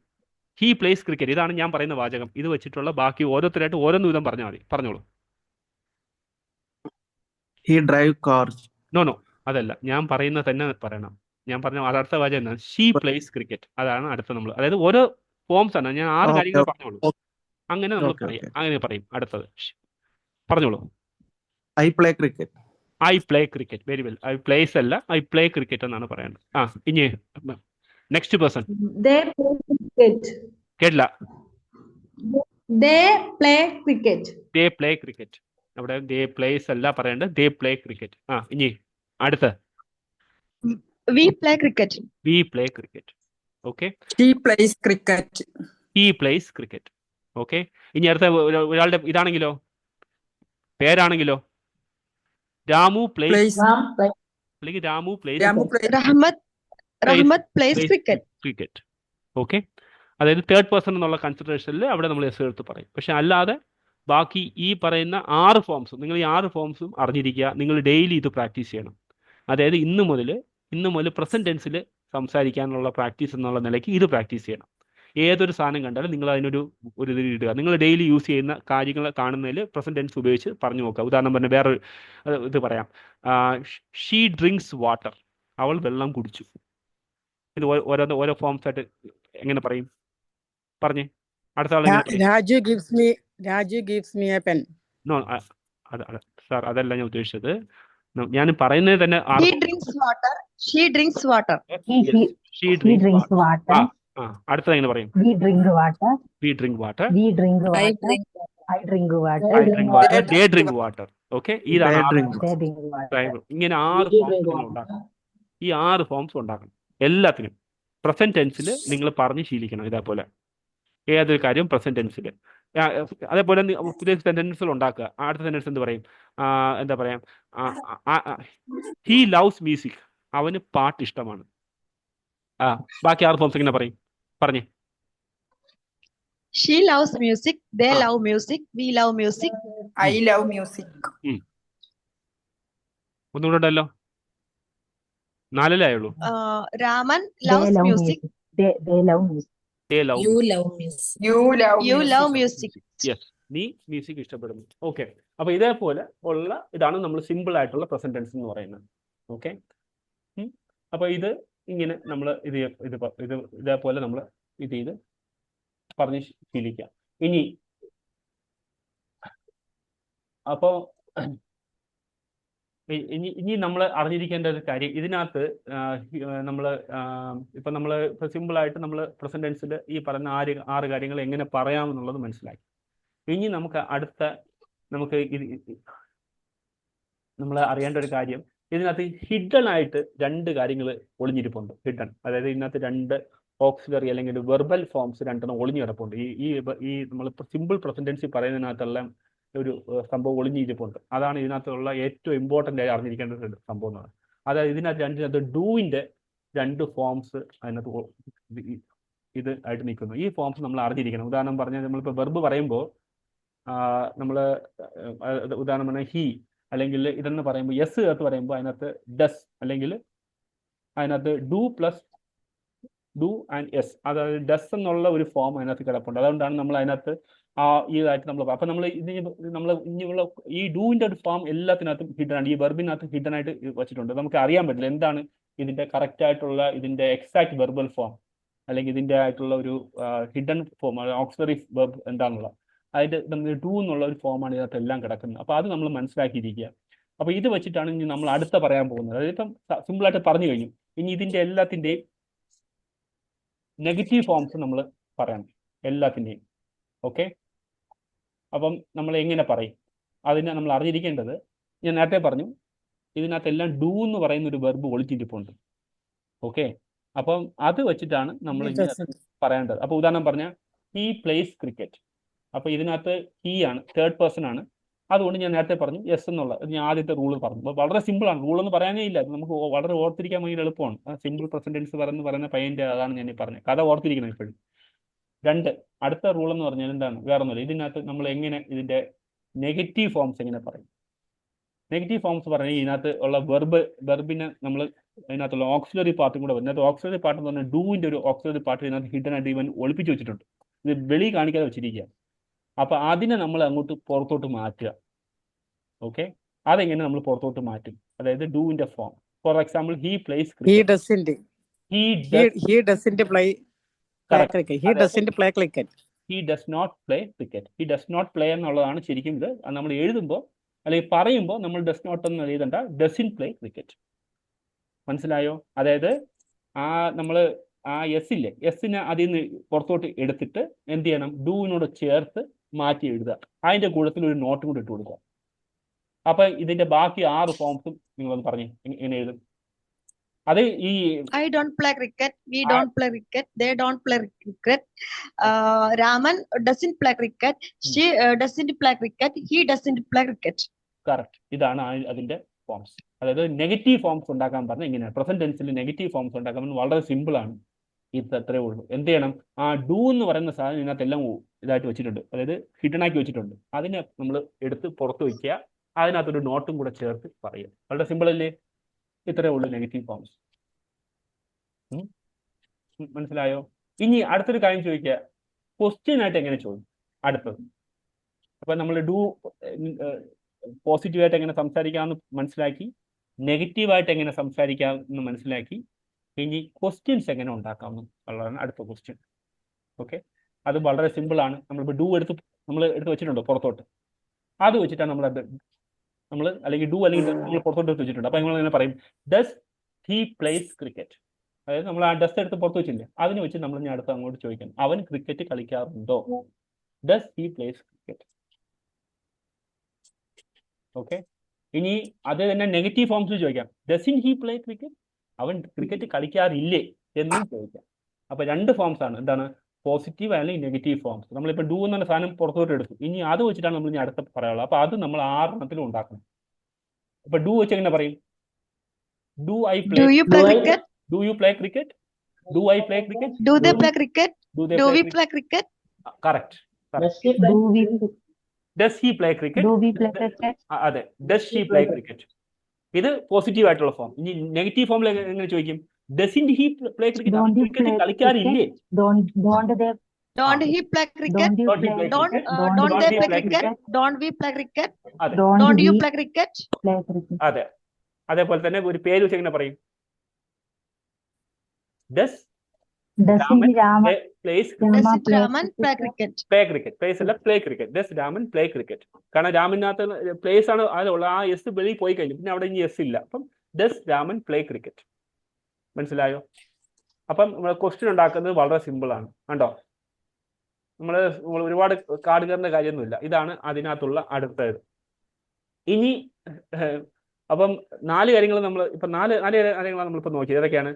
He plays cricket. ഇതാണ് ഞാൻ പറയുന്ന വാചകം. ഇത് വെച്ചിട്ടുള്ള ബാക്കി ഓരോരുത്തരായിട്ട് ഓരോന്ന് വിധം പറഞ്ഞാൽ മതി. പറഞ്ഞോളൂ. he drive cars. നോ അതല്ല, ഞാൻ പറയുന്ന തന്നെ പറയണം. ഞാൻ പറഞ്ഞ അടുത്ത വാചകം എന്താണ്? She place cricket. അതാണ് അടുത്ത നമ്മൾ, അതായത് ഓരോ ഫോംസ് ആണ്. ഞാൻ 6 Okay, കാര്യങ്ങൾ okay, പറഞ്ഞോളൂ. അങ്ങനെ നമ്മൾ okay, പറയും, okay. അങ്ങനെ പറയും. അടുത്തത് പറഞ്ഞോളൂ. I play cricket. I play cricket. Very well. I place അല്ല, ഐ പ്ലേ ക്രിക്കറ്റ് എന്നാണ് പറയേണ്ടത്. ഇനി next person. They play cricket. കേട്ടില്ല. They play cricket. They play cricket. അവിടെ ദേ പ്ലേസ് അല്ല പറയേണ്ടത്, ദേ പ്ലേ ക്രിക്കറ്റ്. ഇനി അടുത്ത we play cricket. We play cricket. Okay. She plays cricket. He plays cricket. Okay. ഇനി അടുത്ത ഒരാളുടെ ഇതാണെങ്കിലോ, പേരാണെങ്കിലോ, Ramu plays, Plays. Ram play. അല്ലെങ്കിൽ Ramu plays Ramu plays. Rahmat plays cricket. Cricket. Okay. അതായത് തേർഡ് പേഴ്സൺ എന്നുള്ള കൺസിഡറേഷനിൽ അവിടെ നമ്മൾ എസ് എടുത്ത് പറയും. പക്ഷെ അല്ലാതെ ബാക്കി ഈ പറയുന്ന 6 ഫോംസും, നിങ്ങൾ ഈ 6 ഫോംസും അറിഞ്ഞിരിക്കുക. നിങ്ങൾ ഡെയിലി ഇത് പ്രാക്ടീസ് ചെയ്യണം. അതായത് ഇന്ന് മുതൽ പ്രസന്റ് ടെൻസിൽ സംസാരിക്കാനുള്ള പ്രാക്ടീസ് എന്നുള്ള നിലയ്ക്ക് ഇത് പ്രാക്ടീസ് ചെയ്യണം. ഏതൊരു സാധനം കണ്ടാലും നിങ്ങൾ അതിനൊരു ഇതിൽ ഇടുക. നിങ്ങൾ ഡെയിലി യൂസ് ചെയ്യുന്ന കാര്യങ്ങൾ കാണുന്നതിൽ പ്രസന്റ് ടെൻസ് ഉപയോഗിച്ച് പറഞ്ഞു നോക്കുക. ഉദാഹരണം പറഞ്ഞാൽ വേറെ ഇത് പറയാം. She drinks water. അവൾ വെള്ളം കുടിച്ചു. ഇത് ഓരോ ഫോംസ് ആയിട്ട് എങ്ങനെ പറയും? പറഞ്ഞേ. അടുത്ത ആൾ എങ്ങനെ പറയും? Raju gives me a pen. No, sir അതല്ല ഞാൻ ഉദ്ദേശിച്ചത്. ഞാൻ പറയുന്നത് തന്നെ he drinks water. She drinks water. She He drinks drinks water. water. അടുത്തത് എങ്ങനെ പറയും? We drink water. We drink water. We drink I water. drink. I drink water. I drink water. They they drink drink water. Okay. ഇതാണ് They 6 drink. They drink water. ഇങ്ങനെ 6 forms നിങ്ങൾ ഉണ്ടാക്കണം. ഈ 6 forms ഉണ്ടാക്കണം എല്ലാത്തിനും. പ്രസന്റ് ടെൻസിൽ നിങ്ങൾ പറഞ്ഞ് ശീലിക്കണം. ഇതേപോലെ ഏതൊരു കാര്യം പ്രസന്റ് ടെൻസിൽ. അതേപോലെ പുതിയ സെന്റൻസുകൾ ഉണ്ടാക്കുക. അടുത്ത സെന്റൻസ് എന്ത് പറയും? എന്താ പറയാ? He loves music. അവന് പാട്ട് ഇഷ്ടമാണ്. ബാക്കി 6 ഫോംസ് എങ്ങനെ പറയും? പറഞ്ഞേ. She loves music. They love music. We love music. I love music. ഒന്നുകൂടെ ഉണ്ടല്ലോ. 4 ആയുള്ളൂ. Raman They loves love music. music. They love music. They love. You love music. You love you music. Love music. Yes, നീ music ഇഷ്ടപ്പെടുന്നു. Okay. അപ്പൊ ഇതേപോലെ ഉള്ള ഇതാണ് നമ്മൾ സിമ്പിൾ ആയിട്ടുള്ള പ്രസന്റ് ടെൻസ് എന്ന് പറയുന്നത്. ഓക്കെ. അപ്പൊ ഇത് ഇങ്ങനെ നമ്മൾ ഇതേപോലെ നമ്മൾ ഇത് ചെയ്ത് പറഞ്ഞ് ശീലിക്കാം. ഇനി അപ്പോൾ ഇനി നമ്മൾ അറിഞ്ഞിരിക്കേണ്ട ഒരു കാര്യം, ഇതിനകത്ത് നമ്മൾ ഇപ്പം നമ്മൾ സിമ്പിളായിട്ട് നമ്മൾ പ്രസന്റ് ടെൻസിൽ ഈ പറയുന്ന 6 കാര്യങ്ങൾ എങ്ങനെ പറയാമെന്നുള്ളത് മനസ്സിലാക്കി. ഇനി നമുക്ക് നമ്മൾ അറിയേണ്ട ഒരു കാര്യം, ഇതിനകത്ത് ഹിഡൻ ആയിട്ട് 2 കാര്യങ്ങൾ ഒളിഞ്ഞിരിപ്പുണ്ട്. ഹിഡൻ, അതായത് ഇതിനകത്ത് 2 ഓക്സിലറി അല്ലെങ്കിൽ വെർബൽ ഫോംസ് 2 ഒളിഞ്ഞു കിടപ്പുണ്ട്. ഈ നമ്മൾ സിമ്പിൾ പ്രസന്റ് ടെൻസിൽ പറയുന്നതിനകത്തെല്ലാം ഒരു സംഭവം ഒളിഞ്ഞിരിപ്പുണ്ട്. അതാണ് ഇതിനകത്തുള്ള ഏറ്റവും ഇമ്പോർട്ടൻ്റ് ആയി അറിഞ്ഞിരിക്കേണ്ട ഒരു സംഭവം എന്ന് പറയുന്നത്. അതായത് ഇതിനകത്ത് ഡൂവിൻ്റെ 2 ഫോംസ് അതിനകത്ത് ഇത് ആയിട്ട് നിൽക്കുന്നു. ഈ ഫോംസ് നമ്മൾ അറിഞ്ഞിരിക്കണം. ഉദാഹരണം പറഞ്ഞാൽ നമ്മളിപ്പോൾ വെർബ് പറയുമ്പോൾ നമ്മൾ ഉദാഹരണം പറഞ്ഞാൽ ഹി അല്ലെങ്കിൽ ഇതെന്ന് പറയുമ്പോൾ യെസ് ചേർത്ത് പറയുമ്പോൾ അതിനകത്ത് ഡസ് അല്ലെങ്കിൽ അതിനകത്ത് ഡു ആൻഡ് എസ്, അതായത് ഡസ് എന്നുള്ള ഒരു ഫോം അതിനകത്ത് കിടപ്പുണ്ട്. അതുകൊണ്ടാണ് നമ്മൾ അതിനകത്ത് ഇതായിട്ട് നമ്മൾ അപ്പം നമ്മൾ ഇനിയുള്ള ഈ ഡൂവിൻ്റെ ഒരു ഫോം എല്ലാത്തിനകത്തും ഹിഡൻ ആണ്. ഈ വെർബിനകത്ത് ഹിഡൻ ആയിട്ട് വെച്ചിട്ടുണ്ട്. നമുക്ക് അറിയാൻ പറ്റില്ല എന്താണ് ഇതിൻ്റെ കറക്റ്റ് ആയിട്ടുള്ള ഇതിൻ്റെ എക്സാക്ട് വെർബൽ ഫോം അല്ലെങ്കിൽ ഇതിൻ്റെ ആയിട്ടുള്ള ഒരു ഹിഡൻ ഫോം, ഓക്സിലറി വെർബ് എന്താണെന്നുള്ളത്. അതിൻ്റെ നമ്മൾ ഡൂ എന്നുള്ള ഒരു ഫോമാണ് ഇതിനകത്ത് എല്ലാം കിടക്കുന്നത്. അപ്പോൾ അത് നമ്മൾ മനസ്സിലാക്കിയിരിക്കുക. അപ്പോൾ ഇത് വെച്ചിട്ടാണ് ഇനി നമ്മൾ അടുത്ത പറയാൻ പോകുന്നത്. അതായത് ഇപ്പം സിമ്പിളായിട്ട് പറഞ്ഞു കഴിഞ്ഞു. ഇനി ഇതിൻ്റെ എല്ലാത്തിൻ്റെയും നെഗറ്റീവ് ഫോംസ് നമ്മൾ പറയണം എല്ലാത്തിൻ്റെയും. ഓക്കെ. അപ്പം നമ്മൾ എങ്ങനെ പറയും അതിനെ നമ്മൾ അറിഞ്ഞിരിക്കേണ്ടത്, ഞാൻ നേരത്തെ പറഞ്ഞു ഇതിനകത്തെല്ലാം ഡൂ എന്ന് പറയുന്ന ഒരു വെർബ് ഒളിച്ചിരിപ്പുണ്ട്. ഓക്കെ. അപ്പം അത് വെച്ചിട്ടാണ് നമ്മൾ He ഇങ്ങനെ doesn't. പറയേണ്ടത്. അപ്പോൾ ഉദാഹരണം പറഞ്ഞാൽ ഹീ പ്ലേസ് ക്രിക്കറ്റ്. അപ്പോൾ ഇതിനകത്ത് ഹീ ആണ്, തേർഡ് പേഴ്സൺ ആണ്. അതുകൊണ്ട് ഞാൻ നേരത്തെ പറഞ്ഞു യെസ് എന്നുള്ള ഞാൻ ആദ്യത്തെ റൂൾ പറഞ്ഞു. അപ്പോൾ വളരെ സിമ്പിളാണ്, റൂളൊന്നും പറയാനേ ഇല്ല. ഇത് നമുക്ക് വളരെ ഓർത്തിരിക്കാൻ വേണ്ടി എളുപ്പമാണ്. സിമ്പിൾ പ്രസന്റ് ടെൻസ് പറയുന്ന പയ്യൻ്റെ അതാണ് ഞാൻ ഈ പറഞ്ഞത്. കഥ ഓർത്തിരിക്കണം ഇപ്പോഴും. അടുത്ത റൂൾ എന്ന് പറഞ്ഞാൽ എന്താണ്? വേറെ ഒന്നുമില്ല. ഇതിനകത്ത് നമ്മൾ എങ്ങനെ ഇതിൻ്റെ നെഗറ്റീവ് ഫോംസ് എങ്ങനെ പറയും? നെഗറ്റീവ് ഫോംസ് പറഞ്ഞാൽ ഇതിനകത്ത് ഉള്ള വെർബിനെ നമ്മൾ ഇതിനകത്തുള്ള ഓക്സിലറി പാർട്ടും കൂടെ വരും. ഇതിനകത്ത് ഓക്സിലറി പാർട്ട് എന്ന് പറഞ്ഞാൽ ഡൂവിൻ്റെ ഒരു ഓക്സിലറി പാർട്ട് ഇതിനകത്ത് ഹിഡൻ ആയിട്ട് ഇവൻ ഒളിപ്പിച്ച് വെച്ചിട്ടുണ്ട്. ഇത് വെളി കാണിക്കാതെ വെച്ചിരിക്കുക. അപ്പോൾ അതിനെ നമ്മൾ അങ്ങോട്ട് പുറത്തോട്ട് മാറ്റുക. ഓക്കെ, അതെങ്ങനെ നമ്മൾ പുറത്തോട്ട് മാറ്റും? അതായത് ഡൂവിൻ്റെ form. For example he plays He cricket. doesn't. He He doesn't play Correct. cricket. He doesn't play cricket. He does not play cricket. He does not play എന്നുള്ളതാണ് ശരിക്കും ഇത്. നമ്മൾ എഴുതുമ്പോൾ അല്ലെങ്കിൽ പറയുമ്പോൾ നമ്മൾ ഡസ് നോട്ട് എന്ന് എഴുതണ്ട, ഡസിൻ പ്ലേ ക്രിക്കറ്റ്. മനസ്സിലായോ? അതായത് നമ്മൾ എസ് ഇല്ലേ, എസ്സിനെ അതിൽ നിന്ന് പുറത്തോട്ട് എടുത്തിട്ട് എന്ത് ചെയ്യണം? ഡൂവിനോട് ചേർത്ത് മാറ്റി എഴുതുക. അതിൻ്റെ കൂട്ടത്തിൽ ഒരു നോട്ടും കൂടി ഇട്ട് കൊടുക്കുക. അപ്പം ഇതിൻ്റെ ബാക്കി 6 ഫോംസും നിങ്ങളൊന്ന് പറഞ്ഞു എങ്ങനെ എഴുതും? അത് ഈ I don't play cricket. We don't play cricket. They don't play cricket. Raman doesn't play cricket. She doesn't play cricket. He doesn't play cricket. Correct. ഇതാണ് അതിൻ്റെ ഫോംസ്. അതായത് നെഗറ്റീവ് ഫോംസ് ഉണ്ടാക്കാൻ പറഞ്ഞാൽ ഇങ്ങനെയാണ്. പ്രസന്റ് ടെൻസിൽ നെഗറ്റീവ് ഫോംസ് ഉണ്ടാക്കാൻ പറഞ്ഞാൽ വളരെ സിമ്പിളാണ്. ഇത് അത്രേ ഉള്ളൂ. എന്ത് ചെയ്യണം? ഡൂ എന്ന് പറയുന്ന സാധനം ഇതിനകത്ത് എല്ലാം ഇതായിട്ട് വെച്ചിട്ടുണ്ട്, അതായത് ഹിഡൻ ആക്കി വെച്ചിട്ടുണ്ട്. അതിനെ നമ്മൾ എടുത്ത് പുറത്ത് വയ്ക്കുക, അതിനകത്തൊരു നോട്ടും കൂടെ ചേർത്ത് പറയുക. വളരെ സിമ്പിൾ അല്ലേ? ഇത്രേ ഉള്ളൂ നെഗറ്റീവ് ഫോംസ്. മനസ്സിലായോ? ഇനി അടുത്തൊരു കാര്യം ചോദിക്കുക, ക്വസ്റ്റ്യൻ ആയിട്ട് എങ്ങനെ ചോദിക്കും? അടുത്തത് അപ്പം നമ്മൾ ഡൂ പോസിറ്റീവായിട്ട് എങ്ങനെ സംസാരിക്കാമെന്ന് മനസ്സിലാക്കി, നെഗറ്റീവായിട്ട് എങ്ങനെ സംസാരിക്കാമെന്ന് മനസ്സിലാക്കി. ഇനി ക്വസ്റ്റ്യൻസ് എങ്ങനെ ഉണ്ടാക്കാമെന്ന് ഉള്ളതാണ് അടുത്ത ക്വസ്റ്റ്യൻ. ഓക്കെ, അത് വളരെ സിമ്പിളാണ്. നമ്മളിപ്പോൾ ഡൂ നമ്മൾ എടുത്ത് വെച്ചിട്ടുണ്ടോ പുറത്തോട്ട്? അത് വെച്ചിട്ടാണ് നമ്മൾ അല്ലെങ്കിൽ ഡൂ അല്ലെങ്കിൽ നമ്മൾ പുറത്തോട്ട് എടുത്ത് വെച്ചിട്ടുണ്ട്. അപ്പോൾ നമ്മൾ എങ്ങനെ പറയും? Does he plays cricket. അതായത് നമ്മൾ ആ ഡസ്റ്റ് എടുത്ത് പുറത്ത് വെച്ചില്ലേ, അതിന് വെച്ച് നമ്മൾ ഞാൻ അടുത്ത് അങ്ങോട്ട് ചോദിക്കണം, അവൻ ക്രിക്കറ്റ് കളിക്കാറുണ്ടോ? Does he plays cricket. Okay, ഇനി അത് തന്നെ നെഗറ്റീവ് ഫോംസിൽ ചോദിക്കാം. Doesn't he play cricket? അവൻ ക്രിക്കറ്റ് കളിക്കാറില്ലേ എന്നും ചോദിക്കാം. അപ്പോൾ 2 ഫോംസ് ആണ്. എന്താണ്? പോസിറ്റീവ് അല്ലെങ്കിൽ നെഗറ്റീവ് ഫോംസ്. നമ്മളിപ്പോൾ ഡൂ എന്ന സാധനം പുറത്തോട്ട് എടുത്തു, ഇനി അത് വെച്ചിട്ടാണ് നമ്മൾ ഇനി അടുത്ത പറയാനുള്ളത്. അപ്പോൾ അത് നമ്മൾ 6 എണ്ണത്തിലും ഉണ്ടാക്കണം. അപ്പോൾ ഡൂ വെച്ച് എങ്ങനെ പറയും? Do I play Do you play cricket? Do you play cricket? Do I play cricket? Do they play cricket? Do we play cricket? Correct. Do we does he play cricket? do we play cricket? അതെ, does she play cricket. ഇത് positive ആയിട്ടുള്ള form. ഇനി negative ഫോമിൽ എങ്ങനെ ചോദിക്കും? Doesn't he play cricket? Don't he cricket play കളിക്കാറില്ലേ? Don't they Don't he play cricket? don't you Don't he play play Don't cricket? don't they he play play cricket? Don't we play cricket? അതെ Don't you we play cricket? play cricket? അതെ. അതേപോലെ തന്നെ ഒരു പേര് വെച്ച് എങ്ങനെ പറയും? Does Doesn't Raman plays Doesn't Raman play cricket? Play cricket? Plays അല്ല, play cricket. Does Raman play cricket. കാരണം രാമനകത്ത് പ്ലേസ് ആണ് അതിലുള്ള ആ എസ് വെളിയിൽ പോയി കഴിഞ്ഞു, പിന്നെ അവിടെ ഇനി എസ് ഇല്ല. അപ്പം ഡസ് രാമൻ പ്ലേ ക്രിക്കറ്റ്. മനസ്സിലായോ? അപ്പം നമ്മൾ ക്വസ്റ്റ്യൻ ഉണ്ടാക്കുന്നത് വളരെ സിമ്പിളാണ്. കണ്ടോ? നമ്മൾ ഒരുപാട് കാർഡ് കയറുന്ന കാര്യമൊന്നുമില്ല. ഇതാണ് അതിനകത്തുള്ള അടുത്തത്. ഇനി അപ്പം 4 കാര്യങ്ങൾ നമ്മൾ ഇപ്പം 4 കാര്യങ്ങളാണ് നമ്മളിപ്പോൾ നോക്കിയത്. ഏതൊക്കെയാണ്?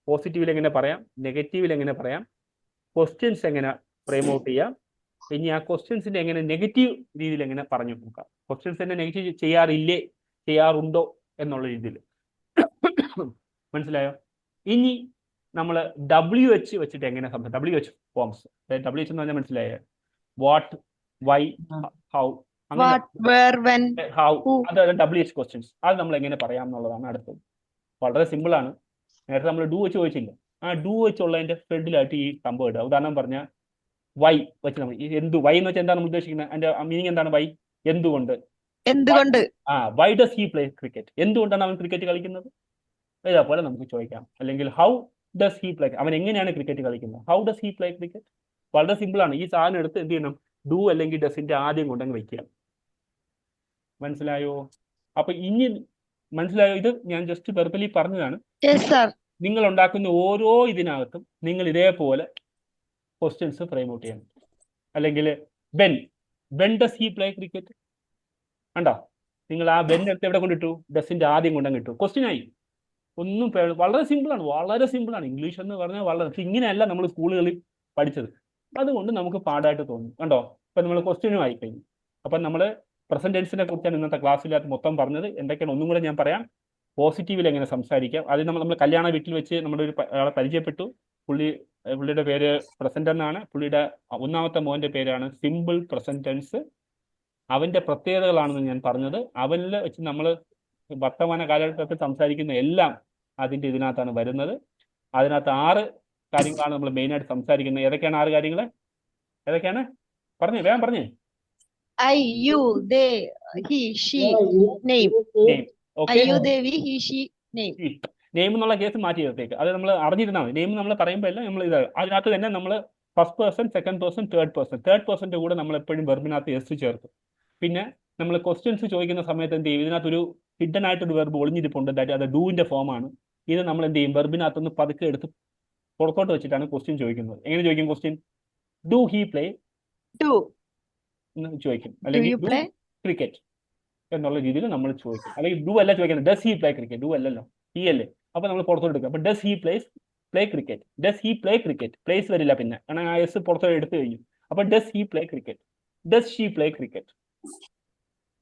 പോസിറ്റീവിൽ എങ്ങനെ പറയാം, നെഗറ്റീവിൽ എങ്ങനെ പറയാം, ക്വസ്റ്റ്യൻസ് എങ്ങനെ ഫ്രെയിം ഔട്ട് ചെയ്യാം, ഇനി ആ ക്വസ്റ്റ്യൻസിൻ്റെ എങ്ങനെ നെഗറ്റീവ് രീതിയിൽ എങ്ങനെ പറഞ്ഞു നോക്കാം. ക്വസ്റ്റ്യൻസ് തന്നെ നെഗറ്റീവ് ചെയ്യാറില്ലേ, ചെയ്യാറുണ്ടോ എന്നുള്ള രീതിയിൽ. മനസ്സിലായോ? ഇനി നമ്മൾ WH വെച്ചിട്ട് എങ്ങനെ സംസാരിക്കും? WH forms. WH എന്ന് പറഞ്ഞാൽ മനസ്സിലായോ? What, why, how, What, where, when, how, who? അതാണ് WH ക്വസ്റ്റ്യൻസ്. അത് നമ്മൾ എങ്ങനെ പറയാം എന്നുള്ളതാണ് അടുത്തത്. വളരെ സിമ്പിളാണ്. നേരത്തെ നമ്മൾ ഡൂ വെച്ച് ചോദിച്ചില്ല, ആ ഡൂ വെച്ചുള്ളതിൻ്റെ ഫ്രണ്ടിലായിട്ട് ഈ സംഭവം ഇടുക. ഉദാഹരണം പറഞ്ഞാൽ വൈ വെച്ച് നമ്മൾ എന്തു, വൈ എന്ന് വെച്ചാൽ എന്താണ് നമ്മൾ ഉദ്ദേശിക്കുന്നത്? അതിൻ്റെ മീനിങ് എന്താണ്? വൈ, എന്തുകൊണ്ട്. എന്തുകൊണ്ട്? Why does he play cricket? എന്തുകൊണ്ടാണ് അവൻ ക്രിക്കറ്റ് കളിക്കുന്നത്? ഇതേപോലെ നമുക്ക് ചോദിക്കാം. അല്ലെങ്കിൽ ഹൗ ഡസ് ഹി പ്ലേ, അവൻ എങ്ങനെയാണ് ക്രിക്കറ്റ് കളിക്കുന്നത്? How does he play cricket? വളരെ സിമ്പിളാണ്. ഈ സാധനം എടുത്ത് എന്ത് ചെയ്യണം? ഡൂ അല്ലെങ്കിൽ ഡസിൻ്റെ ആദ്യം കൊണ്ടങ്ങ് വയ്ക്കുക. മനസ്സിലായോ? അപ്പൊ ഇനി മനസ്സിലായോ? ഇത് ഞാൻ ജസ്റ്റ് വെർബലി പറഞ്ഞതാണ്. Yes, sir. നിങ്ങൾ ഉണ്ടാക്കുന്ന ഓരോ ഇതിനകത്തും നിങ്ങൾ ഇതേപോലെ ക്വസ്റ്റ്യൻസ് ഫ്രെയിം ഔട്ട് ചെയ്യണം. അല്ലെങ്കിൽ when does he play cricket? കണ്ടോ? നിങ്ങൾ ആ വെൻ എടുത്ത് എവിടെ കൊണ്ടിട്ടു? ഡസിൻ്റെ ആദ്യം കൊണ്ടങ്ങ് ഇട്ടു. ക്വസ്റ്റ്യൻ ആയി. ഒന്നും വളരെ സിമ്പിളാണ്. ഇംഗ്ലീഷ് എന്ന് പറഞ്ഞാൽ വളരെ, പക്ഷെ ഇങ്ങനെയല്ല നമ്മൾ സ്കൂളുകളിൽ പഠിച്ചത്. അതുകൊണ്ട് നമുക്ക് പാടായിട്ട് തോന്നും. കണ്ടോ, ഇപ്പം നമ്മൾ ക്വസ്റ്റ്യനും ആയിക്കഴിഞ്ഞു. അപ്പം നമ്മൾ പ്രസന്റ് ടെൻസിനെ കുറിച്ചാണ് ഇന്നത്തെ ക്ലാസ്സിനകത്ത് മൊത്തം പറഞ്ഞത്. എന്തൊക്കെയാണ് ഒന്നും കൂടെ ഞാൻ പറയാം. പോസിറ്റീവിൽ എങ്ങനെ സംസാരിക്കാം, അത് നമ്മൾ കല്യാണ വീട്ടിൽ വെച്ച് നമ്മുടെ ആളെ പരിചയപ്പെട്ടു. പുള്ളിയുടെ പേര് പ്രസന്റ് എന്നാണ്. പുള്ളിയുടെ ഒന്നാമത്തെ മോൻ്റെ പേരാണ് സിമ്പിൾ പ്രസന്റ് ടെൻസ്. അവൻ്റെ പ്രത്യേകതകളാണെന്ന് ഞാൻ പറഞ്ഞത്. അവനിൽ വെച്ച് നമ്മൾ വർത്തമാന കാലഘട്ടത്തിൽ സംസാരിക്കുന്ന എല്ലാം അതിൻ്റെ ഇതിനകത്താണ് വരുന്നത്. അതിനകത്ത് 6 കാര്യങ്ങളാണ് നമ്മൾ മെയിനായിട്ട് സംസാരിക്കുന്നത്. ഏതൊക്കെയാണ് 6 കാര്യങ്ങൾ? ഏതൊക്കെയാണ്? വേഗം പറഞ്ഞേ. I, you, they, he, she, name. Okay, I, you, they, we, he, she, name. Name എന്നുള്ള കേസ് മാറ്റി ചേർത്തേക്ക്. അത് നമ്മൾ അറിഞ്ഞിരുന്നാൽ മതി. നെയിം നമ്മൾ പറയുമ്പോൾ എല്ലാം നമ്മൾ അതിനകത്ത് തന്നെ നമ്മൾ first person, second person, third പേഴ്സൻ്റെ കൂടെ നമ്മൾ എപ്പോഴും വെർബിനകത്ത് എസ് ചേർക്കും. പിന്നെ നമ്മൾ ക്വസ്റ്റ്യൻസ് ചോദിക്കുന്ന സമയത്ത് എന്ത് ചെയ്യും, ഇതിനകത്തൊരു ഹിഡൻ ആയിട്ടൊരു വെർബ് ഒളിഞ്ഞിരിപ്പുണ്ട്. അത് ഡൂവിൻ്റെ ഫോമാണ്. ഇത് നമ്മൾ എന്ത് ചെയ്യും, വെർബിനകത്തൊന്ന് പതുക്കെ എടുത്ത് പുറത്തോട്ട് വെച്ചിട്ടാണ് ക്വസ്റ്റ്യൻ ചോദിക്കുന്നത്. എങ്ങനെ ചോദിക്കും question? Do he play Do. എന്ന് ചോദിക്കും, Do അല്ലെങ്കിൽ you ഡു play? ക്രിക്കറ്റ് എന്നുള്ള രീതിയിൽ നമ്മൾ ചോദിക്കും. അല്ലെങ്കിൽ ഡു അല്ല ചോദിക്കുന്നത്, does he play cricket. Do അല്ലല്ലോ, ഹി അല്ലേ. അപ്പോൾ നമ്മൾ പുറത്തോട്ട് എടുക്കുക. അപ്പോൾ does he play cricket. Does he play cricket. Place വരില്ല പിന്നെ, കാരണം ആ എസ് പുറത്തോട്ട് എടുത്തു കഴിഞ്ഞു. അപ്പോൾ does he play cricket, does she play cricket.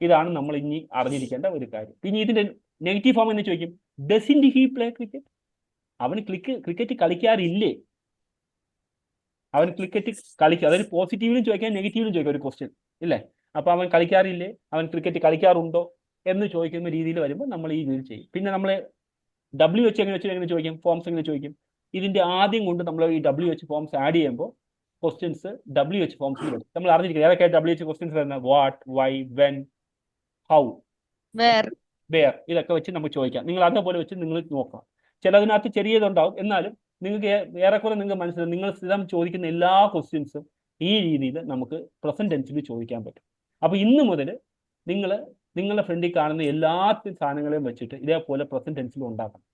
ഇതാണ് നമ്മൾ ഇനി അറിഞ്ഞിരിക്കേണ്ട ഒരു കാര്യം. പിന്നെ ഇതിന്റെ നെഗറ്റീവ് ഫോം എന്ന് ചോദിക്കും, ഡസിൻറ്റ് ഹി പ്ലേ ക്രിക്കറ്റ്. അവന് ക്രിക്കറ്റ് കളിക്കാറില്ലേ? അവൻ ക്രിക്കറ്റ് കളിക്കുക. അതായത് പോസിറ്റീവിലും ചോദിക്കാം, നെഗറ്റീവിലും ചോദിക്കാം ഒരു ക്വസ്റ്റ്യൻ ഇല്ലേ. അപ്പോൾ അവൻ കളിക്കാറില്ലേ, അവൻ ക്രിക്കറ്റ് കളിക്കാറുണ്ടോ എന്ന് ചോദിക്കുന്ന രീതിയിൽ വരുമ്പോൾ നമ്മൾ ഈ രീതിയിൽ ചെയ്യും. പിന്നെ നമ്മൾ ഡബ്ല്യു വെച്ച് എങ്ങനെ ചോദിക്കും, ഫോംസ് എങ്ങനെ ചോദിക്കും. ഇതിന്റെ ആദ്യം കൊണ്ട് നമ്മൾ ഈ ഡബ്ല്യു വെച്ച് ഫോംസ് ആഡ് ചെയ്യുമ്പോൾ ക്വസ്റ്റ്യൻസ് ഡബ്ല്യു വെച്ച് ഫോംസിൽ വരും. നമ്മൾ അറിഞ്ഞിരിക്കുക ഏതൊക്കെ ഡബ്ല്യു വെച്ച് ക്വസ്റ്റ്യൻസ് വരുന്നത്. What, why, when, how, Where? Where. ഇതൊക്കെ വെച്ച് നമുക്ക് ചോദിക്കാം. നിങ്ങൾ അതേപോലെ വെച്ച് നിങ്ങൾ നോക്കാം. ചിലതിനകത്ത് ചെറിയതുണ്ടാവും, എന്നാലും നിങ്ങൾക്ക് ഏറെക്കുറെ നിങ്ങൾക്ക് മനസ്സിലാവും. നിങ്ങൾ സ്ഥിരം ചോദിക്കുന്ന എല്ലാ ക്വസ്റ്റ്യൻസും ഈ രീതിയിൽ നമുക്ക് പ്രസന്റ് ടെൻസിൽ ചോദിക്കാൻ പറ്റും. അപ്പോൾ ഇന്ന് മുതൽ നിങ്ങളുടെ ഫ്രണ്ടിൽ കാണുന്ന എല്ലാ സാധനങ്ങളെയും വെച്ചിട്ട് ഇതേപോലെ പ്രസന്റ് ടെൻസിൽ ഉണ്ടാക്കണം.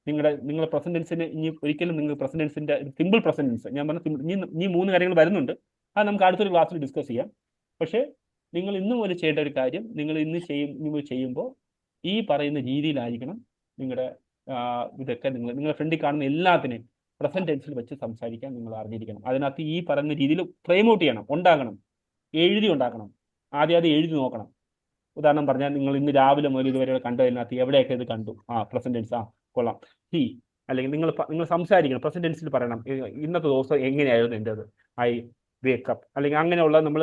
നിങ്ങളുടെ പ്രസന്റ് ടെൻസിന് ഇനി ഒരിക്കലും നിങ്ങൾ പ്രസന്റ് ടെൻസിന്റെ സിമ്പിൾ പ്രസന്റ് ടെൻസ് ഞാൻ പറഞ്ഞ ഇനി 3 കാര്യങ്ങൾ വരുന്നുണ്ട്. അത് നമുക്ക് അടുത്തൊരു ക്ലാസ്സിൽ ഡിസ്കസ് ചെയ്യാം. പക്ഷേ നിങ്ങൾ ഇന്ന് മുതൽ ചെയ്യേണ്ട ഒരു കാര്യം, നിങ്ങൾ ഇന്ന് ചെയ്യുമ്പോൾ ഈ പറയുന്ന രീതിയിലായിരിക്കണം നിങ്ങളുടെ ഇതൊക്കെ നിങ്ങളുടെ ഫ്രണ്ടിൽ കാണുന്ന എല്ലാത്തിനെയും പ്രസന്റ് ടെൻസിൽ വെച്ച് സംസാരിക്കാൻ നിങ്ങൾ അറിഞ്ഞിരിക്കണം. അതിനകത്ത് ഈ പറയുന്ന രീതിയിൽ ഫ്രെയിം ഔട്ട് ചെയ്യണം, ഉണ്ടാക്കണം, ഉണ്ടാക്കണം. ആദ്യം എഴുതി നോക്കണം. ഉദാഹരണം പറഞ്ഞാൽ നിങ്ങൾ ഇന്ന് രാവിലെ മുതൽ ഇതുവരെ കണ്ടതിനകത്ത് എവിടെയൊക്കെ ഇത് കണ്ടു, പ്രസന്റ് ടെൻസ്, കൊള്ളാം, ഹി. അല്ലെങ്കിൽ നിങ്ങൾ സംസാരിക്കണം, പ്രസന്റ് ടെൻസിൽ പറയണം, ഇന്നത്തെ ദിവസം എങ്ങനെയായിരുന്നു എൻ്റെത്, ഐ വേക്കപ്പ്, അല്ലെങ്കിൽ അങ്ങനെയുള്ള നമ്മൾ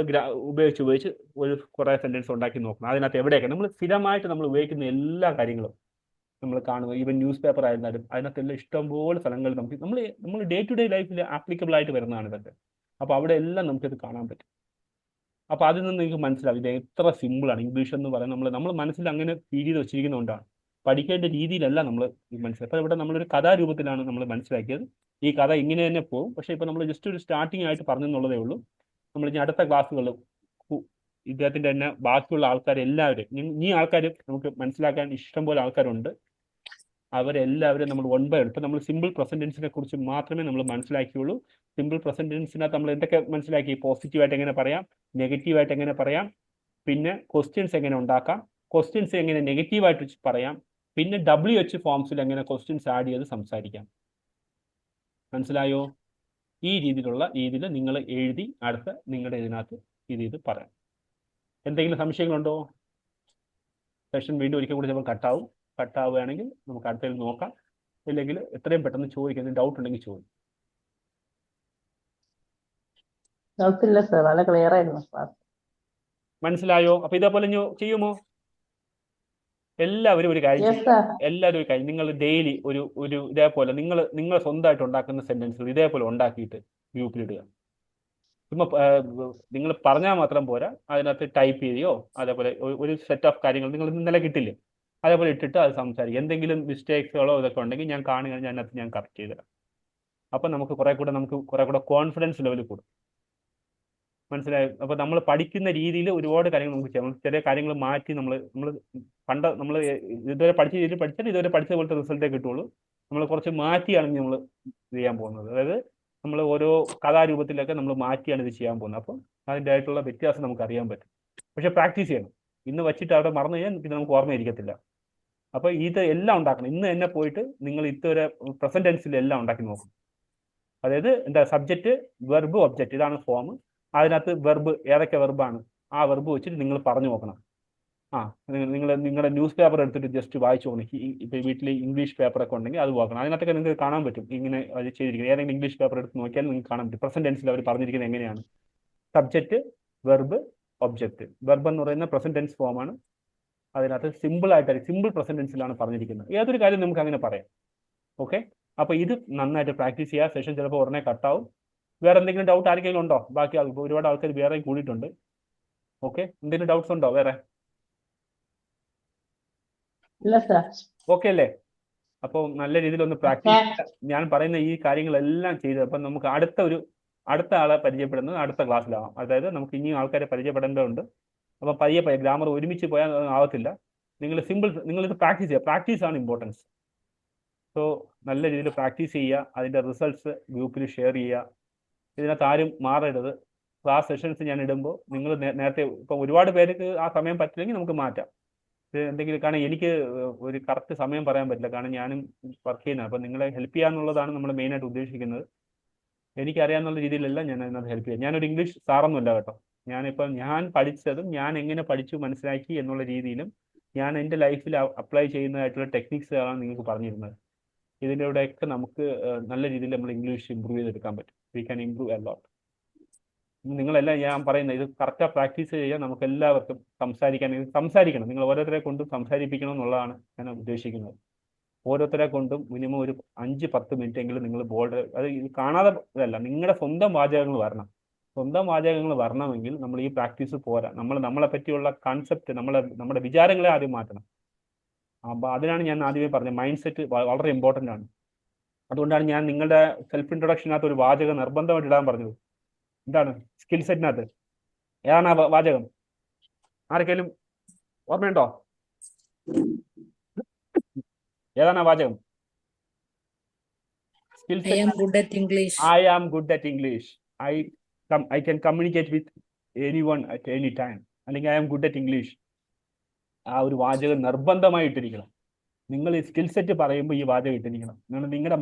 ഉപയോഗിച്ച് ഒരു കുറേ സെൻറ്റൻസ് ഉണ്ടാക്കി നോക്കണം. അതിനകത്ത് എവിടെയൊക്കെ നമ്മൾ സ്ഥിരമായിട്ട് നമ്മൾ ഉപയോഗിക്കുന്ന എല്ലാ കാര്യങ്ങളും നമ്മൾ കാണുന്നത്, ഈവൻ ന്യൂസ് പേപ്പർ ആയിരുന്നാലും അതിനകത്തെല്ലാം ഇഷ്ടംപോലെ സ്ഥലങ്ങൾ നമ്മൾ ഡേ ടു ഡേ ലൈഫിൽ ആപ്ലിക്കബിൾ ആയിട്ട് വരുന്നതാണ് ഇതൊക്കെ. അപ്പോൾ അവിടെ എല്ലാം നമുക്കിത് കാണാൻ പറ്റും. അപ്പോൾ അതിൽ നിന്ന് നിങ്ങൾക്ക് മനസ്സിലാവും ഇത് എത്ര സിമ്പിളാണ്. ഇംഗ്ലീഷ് എന്ന് പറയുന്നത് നമ്മൾ മനസ്സിൽ അങ്ങനെ ഫീൽ ചെയ്ത് വെച്ചിരിക്കുന്നതുകൊണ്ടാണ്. പഠിക്കേണ്ട രീതിയിലല്ല നമ്മൾ മനസ്സിലാക്കി. അപ്പോൾ ഇവിടെ നമ്മളൊരു കഥാരൂപത്തിലാണ് നമ്മൾ മനസ്സിലാക്കിയത്. ഈ കഥ ഇങ്ങനെ തന്നെ പോകും. പക്ഷേ ഇപ്പോൾ നമ്മൾ ജസ്റ്റ് ഒരു സ്റ്റാർട്ടിംഗ് ആയിട്ട് പറഞ്ഞെന്നുള്ളതേ ഉള്ളൂ. നമ്മൾ ഇനി അടുത്ത ക്ലാസ്സുകൾ ഇദ്ദേഹത്തിൻ്റെ തന്നെ ബാക്കിയുള്ള ആൾക്കാരെല്ലാവരും ഈ ആൾക്കാർ നമുക്ക് മനസ്സിലാക്കാൻ ഇഷ്ടംപോലെ ആൾക്കാരുണ്ട്. അവരെല്ലാവരും നമ്മൾ 1 by 1 ഇപ്പം നമ്മൾ സിമ്പിൾ പ്രസന്റ് ടെൻസിനെ കുറിച്ച് മാത്രമേ നമ്മൾ മനസ്സിലാക്കിയുള്ളൂ. സിമ്പിൾ പ്രസന്റ് ടെൻസിനകത്ത് നമ്മൾ എന്തൊക്കെ മനസ്സിലാക്കി, പോസിറ്റീവായിട്ട് എങ്ങനെ പറയാം, നെഗറ്റീവായിട്ട് എങ്ങനെ പറയാം, പിന്നെ ക്വസ്റ്റ്യൻസ് എങ്ങനെ ഉണ്ടാക്കാം, ക്വസ്റ്റ്യൻസ് എങ്ങനെ നെഗറ്റീവായിട്ട് പറയാം, പിന്നെ WH ഫോംസിൽ എങ്ങനെ ക്വസ്റ്റ്യൻസ് ആഡ് ചെയ്ത് സംസാരിക്കാം. മനസ്സിലായോ? ഈ രീതിയിൽ നിങ്ങൾ എഴുതി അടുത്ത നിങ്ങളുടെ ഇതിനകത്ത് ഇത് പറയാം. എന്തെങ്കിലും സംശയങ്ങളുണ്ടോ? സെഷൻ വീണ്ടും ഒരിക്കൽ കൂടി ചിലപ്പോൾ കട്ടാവുകയാണെങ്കിൽ നമുക്ക് അടുത്തതിൽ നോക്കാം. ഇല്ലെങ്കിൽ എത്രയും പെട്ടെന്ന് ചോദിക്കാൻ ഡൗട്ട് ഉണ്ടെങ്കിൽ ചോദിക്കും. വളരെ ക്ലിയർ ആയിരുന്നു. മനസ്സിലായോ? അപ്പൊ ഇതേപോലെ ചെയ്യുമോ? എല്ലാവരും ഒരു കാര്യം നിങ്ങൾ ഡെയിലി ഒരു ഇതേപോലെ നിങ്ങൾ സ്വന്തമായിട്ട് ഉണ്ടാക്കുന്ന സെന്റൻസുകൾ ഇതേപോലെ ഉണ്ടാക്കിയിട്ട് ഗ്രൂപ്പിലിടുക. ചുമ്മാ നിങ്ങൾ പറഞ്ഞാൽ മാത്രം പോരാ, അതിനകത്ത് ടൈപ്പ് ചെയ്യുകയോ അതേപോലെ ഒരു സെറ്റ് ഓഫ് കാര്യങ്ങൾ നിങ്ങൾ ഇന്നലെ കിട്ടില്ലേ, അതേപോലെ ഇട്ടിട്ട് അത് സംസാരിക്കും. എന്തെങ്കിലും മിസ്റ്റേക്സുകളോ ഇതൊക്കെ ഉണ്ടെങ്കിൽ ഞാൻ കാണുകയാണെങ്കിൽ അതിനകത്ത് ഞാൻ കറക്റ്റ് ചെയ്ത് തരാം. അപ്പം നമുക്ക് കുറെ കൂടെ കോൺഫിഡൻസ് ലെവൽ കൂടും. മനസ്സിലായോ? അപ്പോൾ നമ്മൾ പഠിക്കുന്ന രീതിയിൽ ഒരുപാട് കാര്യങ്ങൾ നമുക്ക് ചെയ്യാം. ചെറിയ കാര്യങ്ങൾ മാറ്റി നമ്മൾ ഇതുവരെ പഠിച്ച രീതിയിൽ പഠിച്ചാൽ ഇതുവരെ പഠിച്ച പോലത്തെ റിസൾട്ടേ കിട്ടുള്ളൂ. നമ്മൾ കുറച്ച് മാറ്റിയാണ് നമ്മൾ ചെയ്യാൻ പോകുന്നത്. അതായത് നമ്മൾ ഓരോ കഥാരൂപത്തിലൊക്കെ നമ്മൾ മാറ്റിയാണ് ഇത് ചെയ്യാൻ പോകുന്നത്. അപ്പം അതിൻ്റെ ആയിട്ടുള്ള വ്യത്യാസം നമുക്ക് അറിയാൻ പറ്റും. പക്ഷെ പ്രാക്ടീസ് ചെയ്യണം. ഇന്ന് വെച്ചിട്ട് അവിടെ മറന്നു കഴിഞ്ഞാൽ പിന്നെ നമുക്ക് ഓർമ്മയിരിക്കത്തില്ല. അപ്പോൾ ഇത് എല്ലാം ഉണ്ടാക്കണം. ഇന്ന് തന്നെ പോയിട്ട് നിങ്ങൾ ഇതുവരെ പ്രസന്റ് ടെൻസിൽ എല്ലാം ഉണ്ടാക്കി നോക്കും. അതായത് എന്താ സബ്ജക്റ്റ്, വെർബ്, ഒബ്ജക്റ്റ്, ഇതാണ് ഫോം. അതിനകത്ത് വെർബ് ഏതൊക്കെ വെർബാണ് ആ വെർബ് വെച്ചിട്ട് നിങ്ങൾ പറഞ്ഞു നോക്കണം. നിങ്ങളുടെ ന്യൂസ് പേപ്പർ എടുത്തിട്ട് ജസ്റ്റ് വായിച്ചു നോക്കണം. ഇപ്പോൾ വീട്ടിൽ ഇംഗ്ലീഷ് പേപ്പറൊക്കെ ഉണ്ടെങ്കിൽ അത് നോക്കണം. അതിനകത്തൊക്കെ നിങ്ങൾക്ക് കാണാൻ പറ്റും ഇങ്ങനെ അത് ചെയ്തിരിക്കുന്നത്. ഏതെങ്കിലും ഇംഗ്ലീഷ് പേപ്പർ എടുത്ത് നോക്കിയാൽ നിങ്ങൾക്ക് കാണാൻ പറ്റും പ്രസന്റ് ടെൻസിൽ അവർ പറഞ്ഞിരിക്കുന്നത് എങ്ങനെയാണ്. Subject, verb, object. വെർബ് എന്ന് പറയുന്ന പ്രസന്റ് ടെൻസ് ഫോമാണ്. അതിനകത്ത് സിമ്പിൾ പ്രസന്റ് ടെൻസിലാണ് പറഞ്ഞിരിക്കുന്നത്. ഏതൊരു കാര്യം നമുക്ക് അങ്ങനെ പറയാം. ഓക്കെ, അപ്പോൾ ഇത് നന്നായിട്ട് പ്രാക്ടീസ് ചെയ്യുക. സെഷൻ ചിലപ്പോൾ ഉടനെ കട്ടാവും. വേറെ എന്തെങ്കിലും ഡൗട്ട് ആർക്കെങ്കിലും ഉണ്ടോ? ബാക്കി ഒരുപാട് ആൾക്കാർ വേറെ കൂടിയിട്ടുണ്ട്. ഓക്കെ, എന്തെങ്കിലും ഡൗട്ട്സ് ഉണ്ടോ വേറെ? ഇല്ല സർ. ഓക്കെ അല്ലേ? അപ്പോൾ നല്ല രീതിയിൽ ഒന്ന് പ്രാക്ടീസ്. ഞാൻ പറയുന്ന ഈ കാര്യങ്ങളെല്ലാം ചെയ്ത് അപ്പം നമുക്ക് അടുത്ത ആളെ പരിചയപ്പെടുന്നത് അടുത്ത ക്ലാസ്സിലാവാം. അതായത് നമുക്ക് ഇനിയും ആൾക്കാരെ പരിചയപ്പെടേണ്ടതുണ്ട്. അപ്പം പയ്യെ ഗ്രാമർ ഒരുമിച്ച് പോയാൽ ആവത്തില്ല. നിങ്ങളിത് പ്രാക്ടീസ് ചെയ്യുക. പ്രാക്ടീസാണ് ഇമ്പോർട്ടൻസ്. സോ നല്ല രീതിയിൽ പ്രാക്ടീസ് ചെയ്യുക. അതിൻ്റെ റിസൾട്ട്സ് ഗ്രൂപ്പിൽ ഷെയർ ചെയ്യുക. ഇതിനകത്ത് ആരും മാറരുത്. ക്ലാസ് സെഷൻസ് ഞാൻ ഇടുമ്പോൾ നിങ്ങൾ നേരത്തെ ഇപ്പം ഒരുപാട് പേർക്ക് ആ സമയം പറ്റില്ലെങ്കിൽ നമുക്ക് മാറ്റാം. എന്തെങ്കിലും കാരണം എനിക്ക് ഒരു കറക്റ്റ് സമയം പറയാൻ പറ്റില്ല. കാരണം ഞാനും വർക്ക് ചെയ്യുന്നത്. അപ്പം നിങ്ങളെ ഹെൽപ്പ് ചെയ്യാന്നുള്ളതാണ് നമ്മൾ മെയിനായിട്ട് ഉദ്ദേശിക്കുന്നത്. എനിക്കറിയാവുന്ന രീതിയിലല്ല ഞാൻ അതിനകത്ത് ഹെൽപ്പ് ചെയ്യാം. ഞാനൊരു ഇംഗ്ലീഷ് സാറൊന്നുമല്ല കേട്ടോ. ഞാൻ പഠിച്ചതും ഞാൻ എങ്ങനെ പഠിച്ചു മനസ്സിലാക്കി എന്നുള്ള രീതിയിലും ഞാൻ എൻ്റെ ലൈഫിൽ അപ്ലൈ ചെയ്യുന്നതായിട്ടുള്ള ടെക്നിക്സുകളാണ് നിങ്ങൾക്ക് പറഞ്ഞിരുന്നത്. ഇതിലൂടെയൊക്കെ നമുക്ക് നല്ല രീതിയിൽ നമ്മൾ ഇംഗ്ലീഷ് ഇമ്പ്രൂവ് ചെയ്തെടുക്കാൻ പറ്റും. We can improve a lot. നിങ്ങളെല്ലാം ഞാൻ പറയുന്നത് ഇത് കറക്റ്റാக പ്രാക്ടീസ് ചെയ്യാൻ നമുക്ക് എല്ലാവർക്കും സംസാരിക്കണം. നിങ്ങൾ ഓരോരുത്തരെ കൊണ്ടും സംസാരിപ്പിക്കണം എന്നുള്ളതാണ് ഞാൻ ഉദ്ദേശിക്കുന്നത്. ഓരോരുത്തരെ കൊണ്ടും മിനിമം ഒരു 5-10 മിനിറ്റ് എങ്കിലും നിങ്ങൾ അത് കാണാതെ ഇതല്ല, നിങ്ങളുടെ സ്വന്തം വാചകങ്ങൾ വരണം. സ്വന്തം വാചകങ്ങൾ വരണമെങ്കിൽ നമ്മൾ ഈ പ്രാക്ടീസ് പോരാ. നമ്മളെ പറ്റിയുള്ള കൺസെപ്റ്റ്, നമ്മുടെ വിചാരങ്ങളെ ആദ്യം മാറ്റണം. അപ്പോൾ അതിനാണ് ഞാൻ ആദ്യമേ പറഞ്ഞത്, മൈൻഡ് സെറ്റ് വളരെ ഇമ്പോർട്ടൻ്റ് ആണ്. അതുകൊണ്ടാണ് ഞാൻ നിങ്ങളുടെ സെൽഫ് ഇൻട്രൊഡക്ഷനകത്ത് ഒരു വാചകം നിർബന്ധമായിട്ട് ഇടാൻ പറഞ്ഞത്. എന്താണ് സ്കിൽ സെറ്റിനകത്ത് ഏതാണ് ആ വാചകം? ആർക്കെങ്കിലും ഓർമ്മയുണ്ടോ? ഏതാണ് ആ വാചകം? Skill set. I am good at English. I can communicate with anyone at any time. അല്ലെങ്കിൽ I am good at English. ആ ഒരു വാചകം നിർബന്ധമായി ഇട്ടിരിക്കണം. നിങ്ങൾ ഈ സ്കിൽ സെറ്റ് പറയുമ്പോൾ ഈ വാചകം ഇട്ടിരിക്കണം. നിങ്ങളുടെ